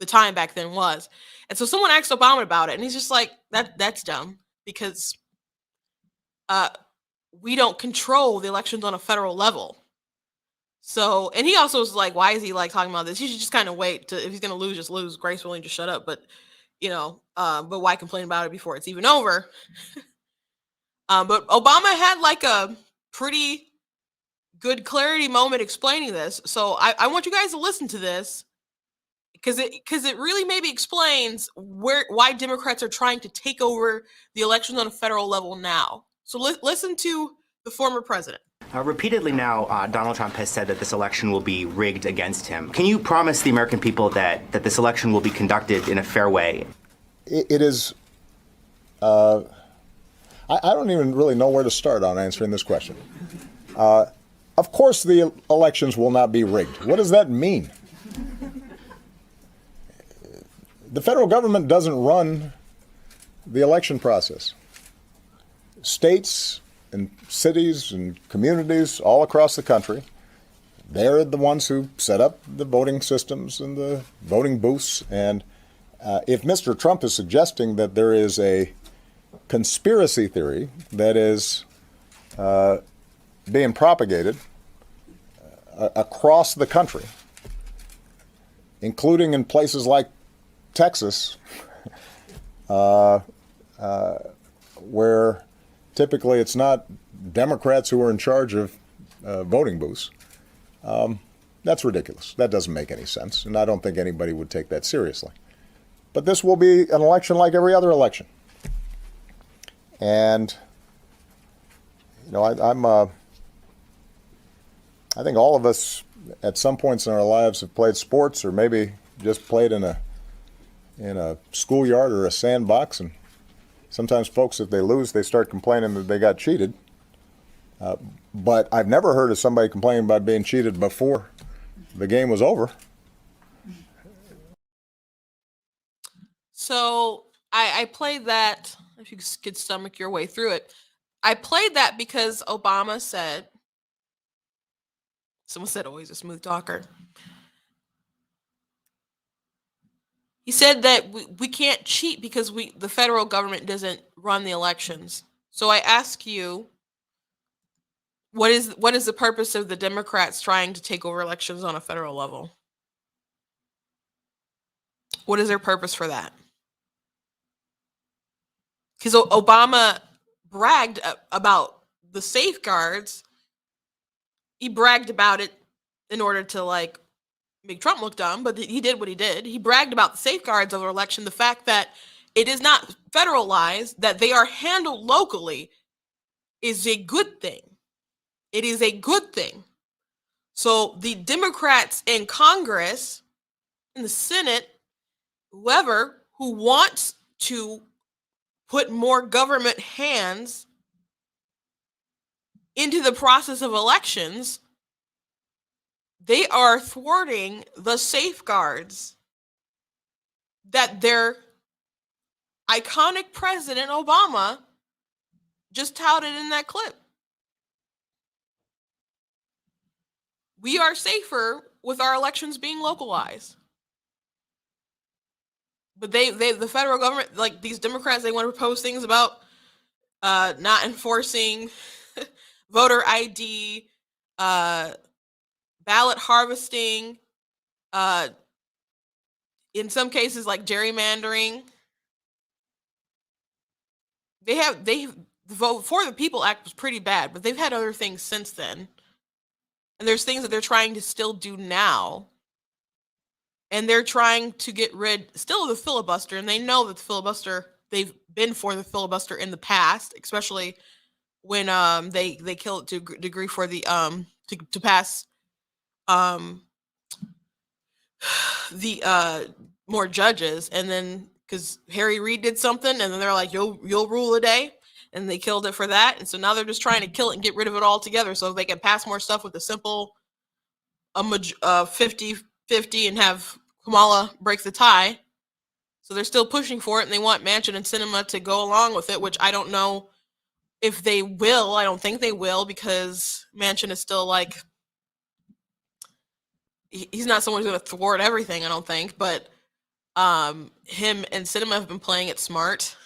the time back then was. And so someone asked Obama about it, and he's just like, that's dumb, because we don't control the elections on a federal level. So, and he also was like, why is he like talking about this? He should just kind of wait to, if he's going to lose, just lose gracefully and just shut up. But, but why complain about it before it's even over? But Obama had like a pretty good clarity moment explaining this. So I want you guys to listen to this because it really maybe explains why Democrats are trying to take over the elections on a federal level now. So listen to the former president. Repeatedly now, Donald Trump has said that this election will be rigged against him. Can you promise the American people that this election will be conducted in a fair way? It is. I don't even really know where to start on answering this question. Of course, the elections will not be rigged. What does that mean? The federal government doesn't run the election process. States and cities and communities all across the country, they're the ones who set up the voting systems and the voting booths. And if Mr. Trump is suggesting that there is a conspiracy theory that is being propagated across the country, including in places like Texas, where typically it's not Democrats who are in charge of voting booths. That's ridiculous. That doesn't make any sense, and I don't think anybody would take that seriously. But this will be an election like every other election. And, I think all of us at some points in our lives have played sports or maybe just played in a schoolyard or a sandbox, and sometimes folks, if they lose, they start complaining that they got cheated. But I've never heard of somebody complaining about being cheated before the game was over. So I played that, if you could stomach your way through it. I played that because Obama said, someone said, oh, he's a smooth talker. He said that we can't cheat because the federal government doesn't run the elections. So I ask you, what is the purpose of the Democrats trying to take over elections on a federal level? What is their purpose for that? Because Obama bragged about the safeguards. He bragged about it in order to make Trump look dumb, but he did what he did. He bragged about the safeguards of the election, the fact that it is not federalized, that they are handled locally is a good thing. It is a good thing. So the Democrats in Congress, in the Senate, whoever who wants to put more government hands into the process of elections, they are thwarting the safeguards that their iconic president Obama just touted in that clip. We are safer with our elections being localized. But the federal government, like these Democrats, they want to propose things about not enforcing voter ID, ballot harvesting, in some cases like gerrymandering. The Vote for the People Act was pretty bad, but they've had other things since then. And there's things that they're trying to still do now. And they're trying to get rid still of the filibuster, and they know that the filibuster, they've been for the filibuster in the past, especially when they killed it to a degree for the to pass the more judges, and then because Harry Reid did something, and then they're like, you'll rule a day, and they killed it for that. And so now they're just trying to kill it and get rid of it altogether so they can pass more stuff with a simple 50-50 and have Kamala break the tie. So they're still pushing for it, and they want Manchin and Sinema to go along with it, which I don't know if they will. I don't think they will, because Manchin is still like, he's not someone who's going to thwart everything, I don't think. But him and Sinema have been playing it smart,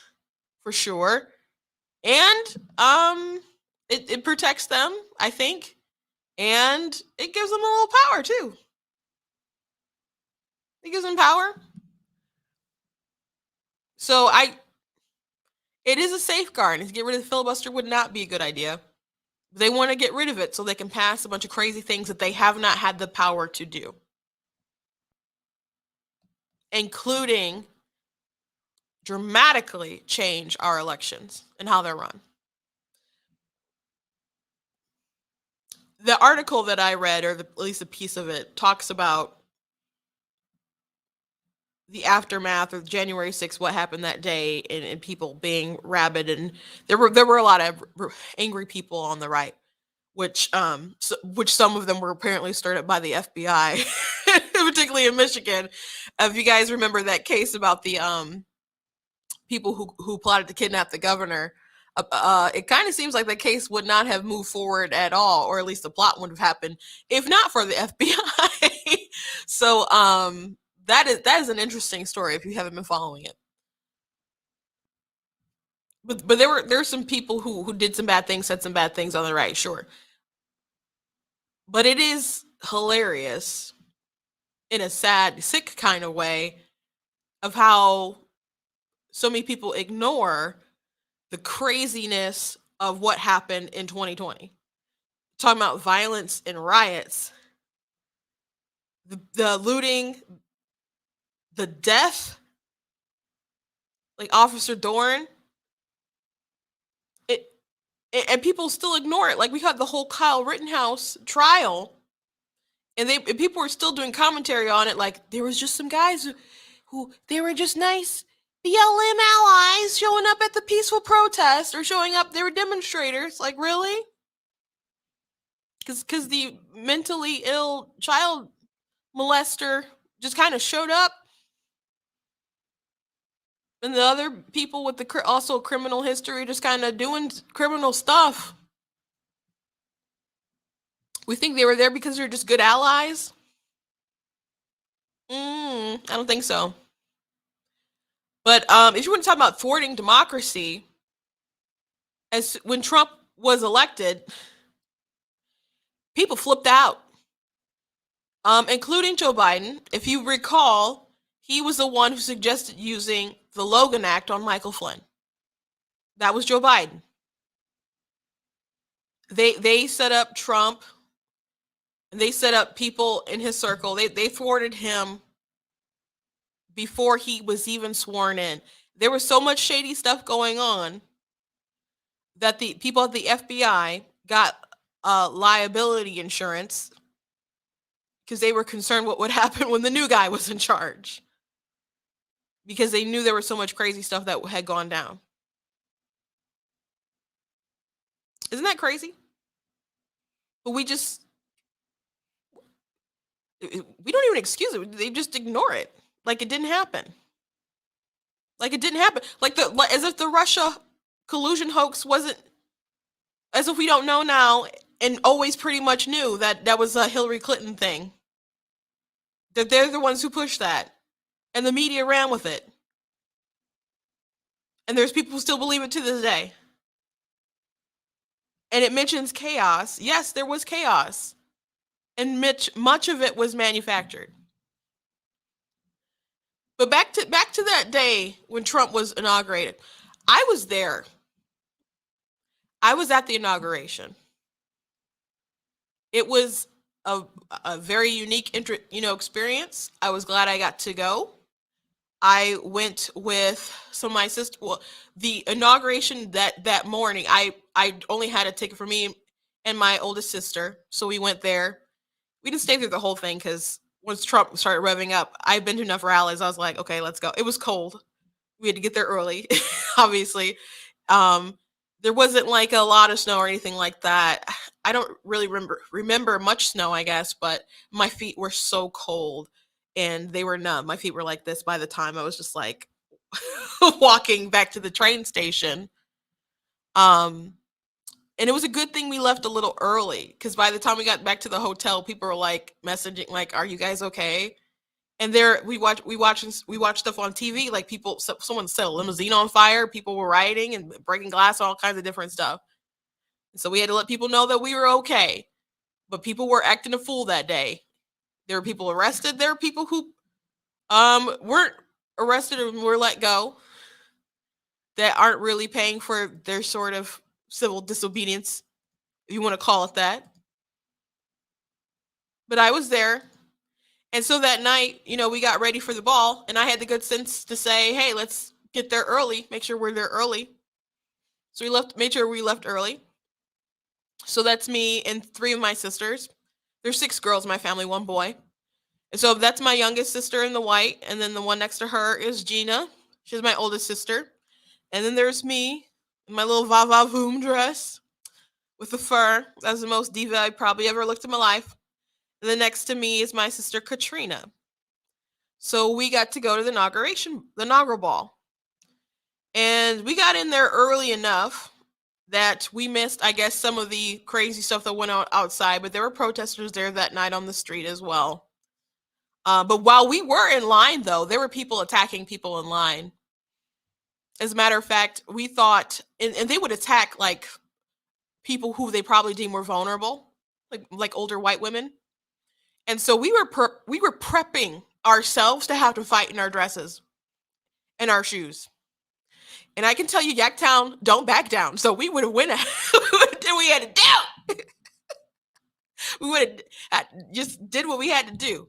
for sure. And it protects them, I think, and it gives them a little power too. It gives them power. So it is a safeguard. And to get rid of the filibuster would not be a good idea. They want to get rid of it so they can pass a bunch of crazy things that they have not had the power to do, including dramatically change our elections and how they're run. The article that I read, or at least a piece of it, talks about the aftermath of January 6th, what happened that day, and people being rabid, and there were a lot of angry people on the right, which some of them were apparently stirred up by the FBI, particularly in Michigan. If you guys remember that case about the people who plotted to kidnap the governor, it kind of seems like the case would not have moved forward at all, or at least the plot would have happened if not for the FBI. So that is an interesting story if you haven't been following it. But there's some people who did some bad things, said some bad things on the right, sure. But it is hilarious in a sad, sick kind of way of how so many people ignore the craziness of what happened in 2020. Talking about violence and riots, the looting, the death, like Officer Dorn, and people still ignore it. Like, we had the whole Kyle Rittenhouse trial, and people were still doing commentary on it, like there was just some guys who they were just nice BLM allies showing up at the peaceful protest, or showing up, they were demonstrators. Like, really? Because the mentally ill child molester just kind of showed up, and the other people with the also criminal history just kind of doing criminal stuff. We think they were there because they're just good allies? I don't think so. But if you want to talk about thwarting democracy, as when Trump was elected, people flipped out, including Joe Biden. If you recall, he was the one who suggested using the Logan Act on Michael Flynn. That was Joe Biden. They set up Trump, and they set up people in his circle. They thwarted him before he was even sworn in. There was so much shady stuff going on that the people at the FBI got liability insurance because they were concerned what would happen when the new guy was in charge, because they knew there was so much crazy stuff that had gone down. Isn't that crazy? But we don't even excuse it. They just ignore it. Like it didn't happen. Like as if the Russia collusion hoax wasn't, as if we don't know now, and always pretty much knew that was a Hillary Clinton thing. That they're the ones who pushed that, and the media ran with it. And there's people who still believe it to this day. And it mentions chaos. Yes, there was chaos. And much of it was manufactured. But back to that day when Trump was inaugurated. I was there. I was at the inauguration. It was a very unique experience. I was glad I got to go. I went with some of my sister. Well, the inauguration that morning, I only had a ticket for me and my oldest sister, so we went there. We didn't stay through the whole thing because once Trump started revving up, I've been to enough rallies. I was like, okay, let's go. It was cold. We had to get there early, obviously. There wasn't like a lot of snow or anything like that. I don't really remember much snow, I guess, but my feet were so cold and they were numb. My feet were like this by the time I was just like walking back to the train station. And it was a good thing we left a little early, because by the time we got back to the hotel, people were like messaging, like, are you guys okay? And we watch stuff on TV, like someone set a limousine on fire, people were rioting and breaking glass, all kinds of different stuff. And so we had to let people know that we were okay. But people were acting a fool that day. There were people arrested. There were people who weren't arrested and were let go that aren't really paying for their sort of civil disobedience, if you want to call it that. But I was there. And so that night, we got ready for the ball, and I had the good sense to say, hey, let's get there early, make sure we're there early. So made sure we left early. So that's me and 3 of my sisters. There's 6 girls in my family, 1 boy. And so that's my youngest sister in the white, and then the one next to her is Gina. She's my oldest sister. And then there's me in my little va-va-voom dress with the fur. That's the most diva I probably ever looked in my life. And then next to me is my sister Katrina. So we got to go to the inaugural ball. And we got in there early enough that we missed, I guess, some of the crazy stuff that went on outside, but there were protesters there that night on the street as well. But while we were in line, though, there were people attacking people in line. As a matter of fact, we thought, and they would attack like people who they probably deemed were vulnerable, like older white women. And so we were prepping ourselves to have to fight in our dresses and our shoes. And I can tell you, Yaktown don't back down. So we would have went and we had to do. We would have just did what we had to do.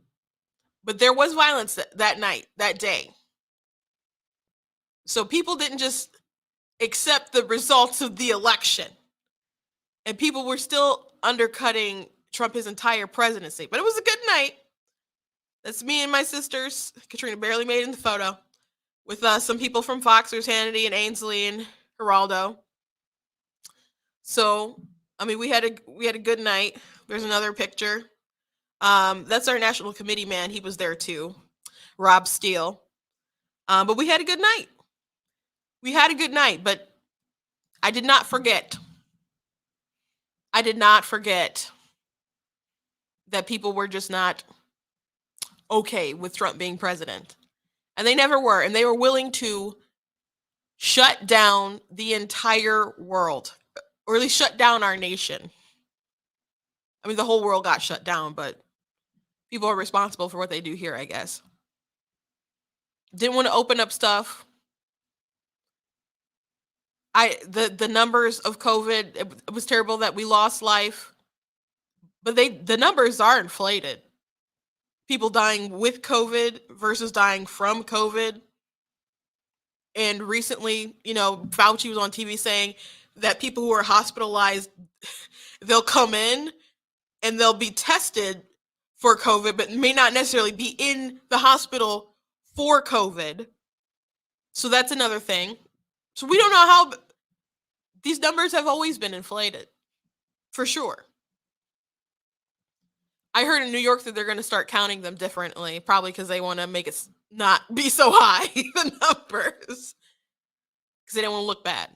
But there was violence that night, that day. So people didn't just accept the results of the election. And people were still undercutting Trump his entire presidency. But it was a good night. That's me and my sisters. Katrina barely made it in the photo. With some people from Fox, there's Hannity and Ainsley and Geraldo. So, I mean, we had a good night. There's another picture. That's our national committee man. He was there too, Rob Steele. But we had a good night. We had a good night, but I did not forget. I did not forget that people were just not okay with Trump being president. And they never were. And they were willing to shut down the entire world, or at least shut down our nation. I mean, the whole world got shut down, but people are responsible for what they do here, I guess. Didn't want to open up stuff. The numbers of COVID, it was terrible that we lost life. But the numbers are inflated. People dying with COVID versus dying from COVID. And recently, Fauci was on TV saying that people who are hospitalized, they'll come in and they'll be tested for COVID, but may not necessarily be in the hospital for COVID. So that's another thing. So we don't know how these numbers have always been inflated, for sure. I heard in New York that they're going to start counting them differently, probably because they want to make it not be so high, the numbers, because they don't want to look bad.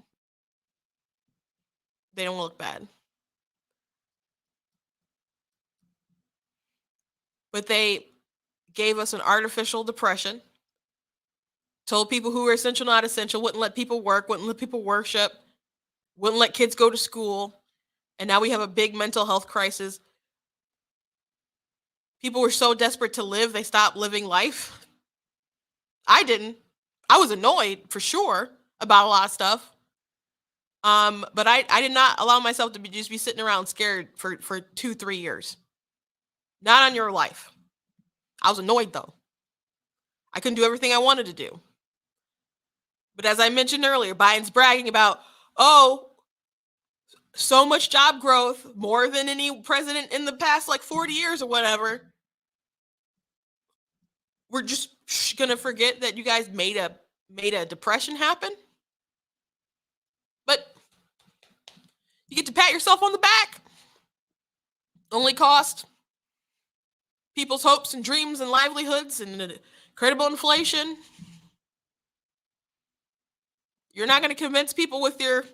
They don't want to look bad. But they gave us an artificial depression, told people who were essential, not essential, wouldn't let people work, wouldn't let people worship, wouldn't let kids go to school. And now we have a big mental health crisis. People were so desperate to live, they stopped living life. I didn't. I was annoyed, for sure, about a lot of stuff. But I did not allow myself to just be sitting around scared for 2-3 years. Not on your life. I was annoyed, though. I couldn't do everything I wanted to do. But as I mentioned earlier, Biden's bragging about, so much job growth, more than any president in the past 40 years or whatever. We're just gonna forget that you guys made a depression happen. But you get to pat yourself on the back. Only cost people's hopes and dreams and livelihoods and incredible inflation. You're not going to convince people with your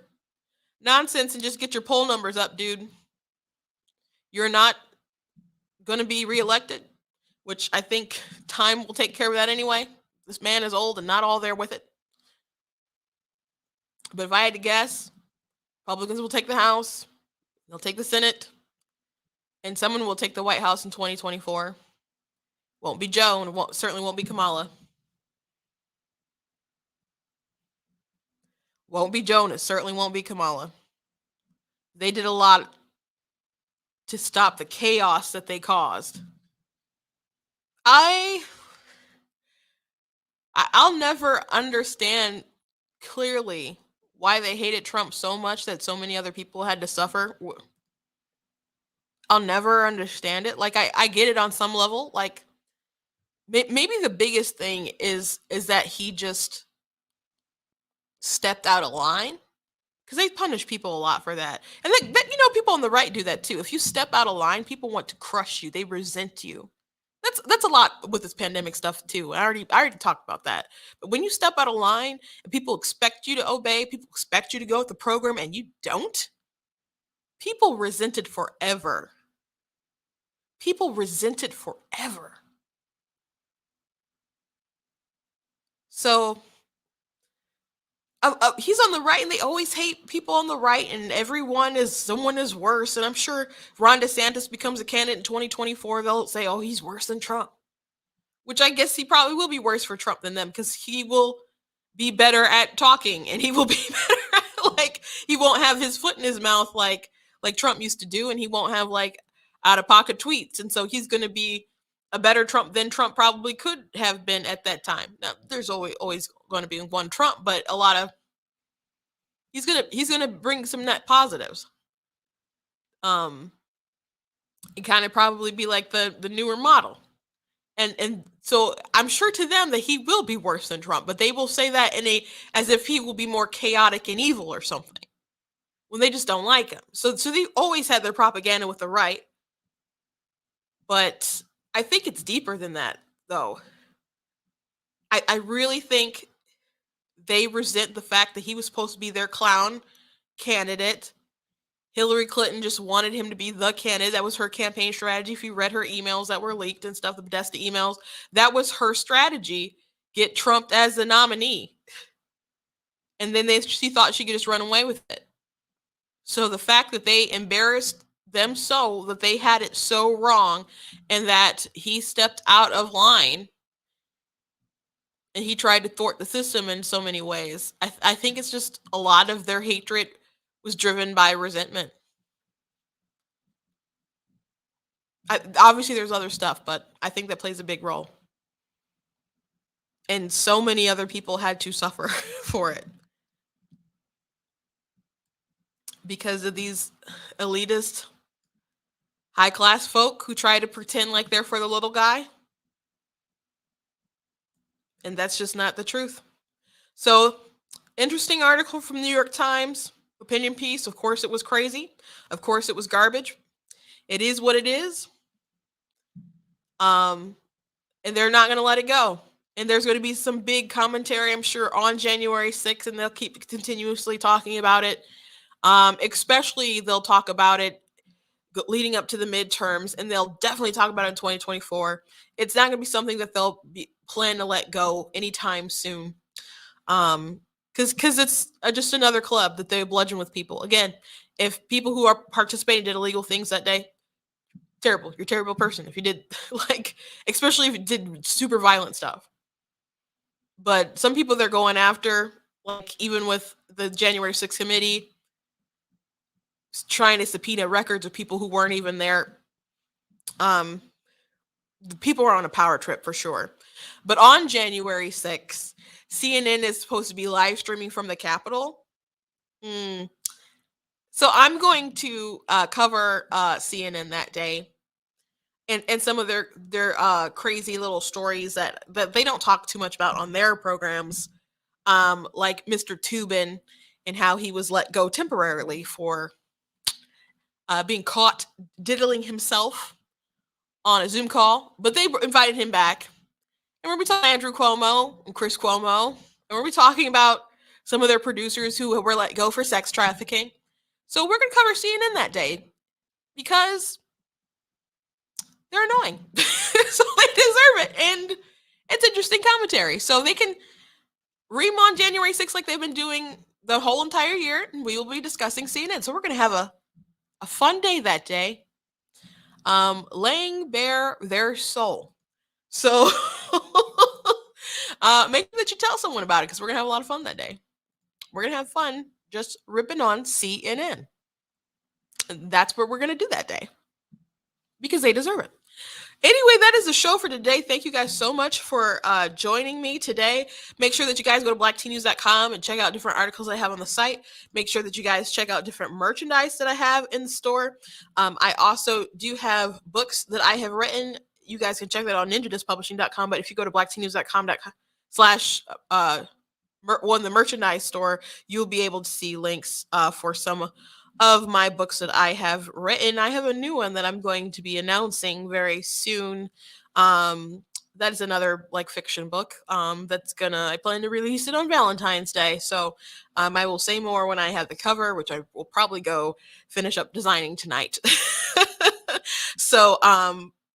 nonsense and just get your poll numbers up, dude. You're not going to be reelected. which I think time will take care of that anyway. This man is old and not all there with it. But if I had to guess, Republicans will take the House, they'll take the Senate, and someone will take the White House in 2024. Won't be Joe, and certainly won't be Kamala. Won't be Joe, and it certainly won't be Kamala. They did a lot to stop the chaos that they caused. I'll never understand clearly why they hated Trump so much that so many other people had to suffer. I'll never understand it. Like, I get it on some level. Like, maybe the biggest thing is that he just stepped out of line, because they punish people a lot for that. And people on the right do that too. If you step out of line, people want to crush you. They resent you. That's a lot with this pandemic stuff too. I already talked about that. But when you step out of line and people expect you to obey, people expect you to go with the program and you don't, people resent it forever. People resent it forever. So he's on the right, and they always hate people on the right, and someone is worse. And I'm sure Ron DeSantis becomes a candidate in 2024, they'll say, oh, he's worse than Trump, which I guess he probably will be worse for Trump than them, because he will be better at talking, and he will be better at, like, he won't have his foot in his mouth like Trump used to do, and he won't have like out of pocket tweets. And so he's going to be a better Trump than Trump probably could have been at that time. Now, there's always going to be one Trump, but he's gonna bring some net positives. And kind of probably be like the newer model. And so I'm sure to them that he will be worse than Trump, but they will say that as if he will be more chaotic and evil or something, when they just don't like him. So they always had their propaganda with the right. But I think it's deeper than that, though. I really think they resent the fact that he was supposed to be their clown candidate. Hillary Clinton just wanted him to be the candidate. That was her campaign strategy. If you read her emails that were leaked and stuff, the Podesta emails, that was her strategy. Get Trump as the nominee. And then she thought she could just run away with it. So the fact that they embarrassed them so that they had it so wrong, and that he stepped out of line and he tried to thwart the system in so many ways, I think it's just a lot of their hatred was driven by resentment. Obviously there's other stuff, but I think that plays a big role. And so many other people had to suffer for it because of these elitist high-class folk who try to pretend like they're for the little guy. And that's just not the truth. So, interesting article from the New York Times, opinion piece. Of course it was crazy. Of course it was garbage. It is what it is. And they're not going to let it go. And there's going to be some big commentary, I'm sure, on January 6th, and they'll keep continuously talking about it. Especially they'll talk about it leading up to the midterms, and they'll definitely talk about it in 2024. It's not going to be something that they'll plan to let go anytime soon. Because it's just another club that they bludgeon with people. Again, if people who are participating did illegal things that day, terrible. You're a terrible person if you did, especially if you did super violent stuff. But some people they're going after, even with the January 6th committee, trying to subpoena records of people who weren't even there. People are on a power trip for sure. But on January 6th, CNN is supposed to be live streaming from the Capitol. So I'm going to cover CNN that day, and some of their crazy little stories that they don't talk too much about on their programs, like Mr. Tubin and how he was let go temporarily for being caught diddling himself on a Zoom call, but they invited him back. And we're talking Andrew Cuomo and Chris Cuomo, and we're talking about some of their producers who were let go for sex trafficking. So we're going to cover CNN that day because they're annoying. So deserve it. And it's interesting commentary. So they can ream on January 6th like they've been doing the whole entire year, and we will be discussing CNN. So we're going to have a fun day that day, laying bare their soul. So make sure that you tell someone about it, because we're going to have a lot of fun that day. We're going to have fun just ripping on CNN. That's what we're going to do that day, because they deserve it. Anyway, that is the show for today. Thank you guys so much for joining me today. Make sure that you guys go to blacktnews.com and check out different articles I have on the site. Make sure that you guys check out different merchandise that I have in the store. I also do have books that I have written. You guys can check that on ninjadispublishing.com. But if you go to blacktnews.com/on the merchandise store, you'll be able to see links for some of my books that I have written. I have a new one that I'm going to be announcing very soon. That is another like fiction book I plan to release it on Valentine's Day. So I will say more when I have the cover, which I will probably go finish up designing tonight. So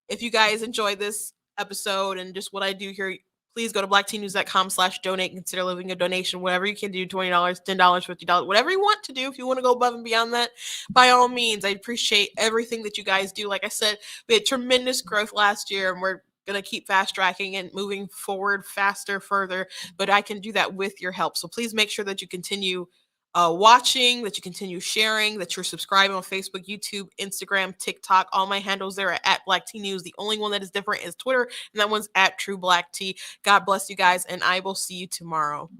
if you guys enjoyed this episode and just what I do here, please go to blacktnews.com/donate. Consider leaving a donation, whatever you can do, $20, $10, $50, whatever you want to do. If you want to go above and beyond that, by all means, I appreciate everything that you guys do. Like I said, we had tremendous growth last year, and we're going to keep fast tracking and moving forward faster, further, but I can do that with your help. So please make sure that you continue watching, that you continue sharing, that you're subscribing on Facebook, YouTube, Instagram, TikTok. All my handles there are at Black Tea News. The only one that is different is Twitter, and that one's at True Black Tea. God bless you guys, and I will see you tomorrow.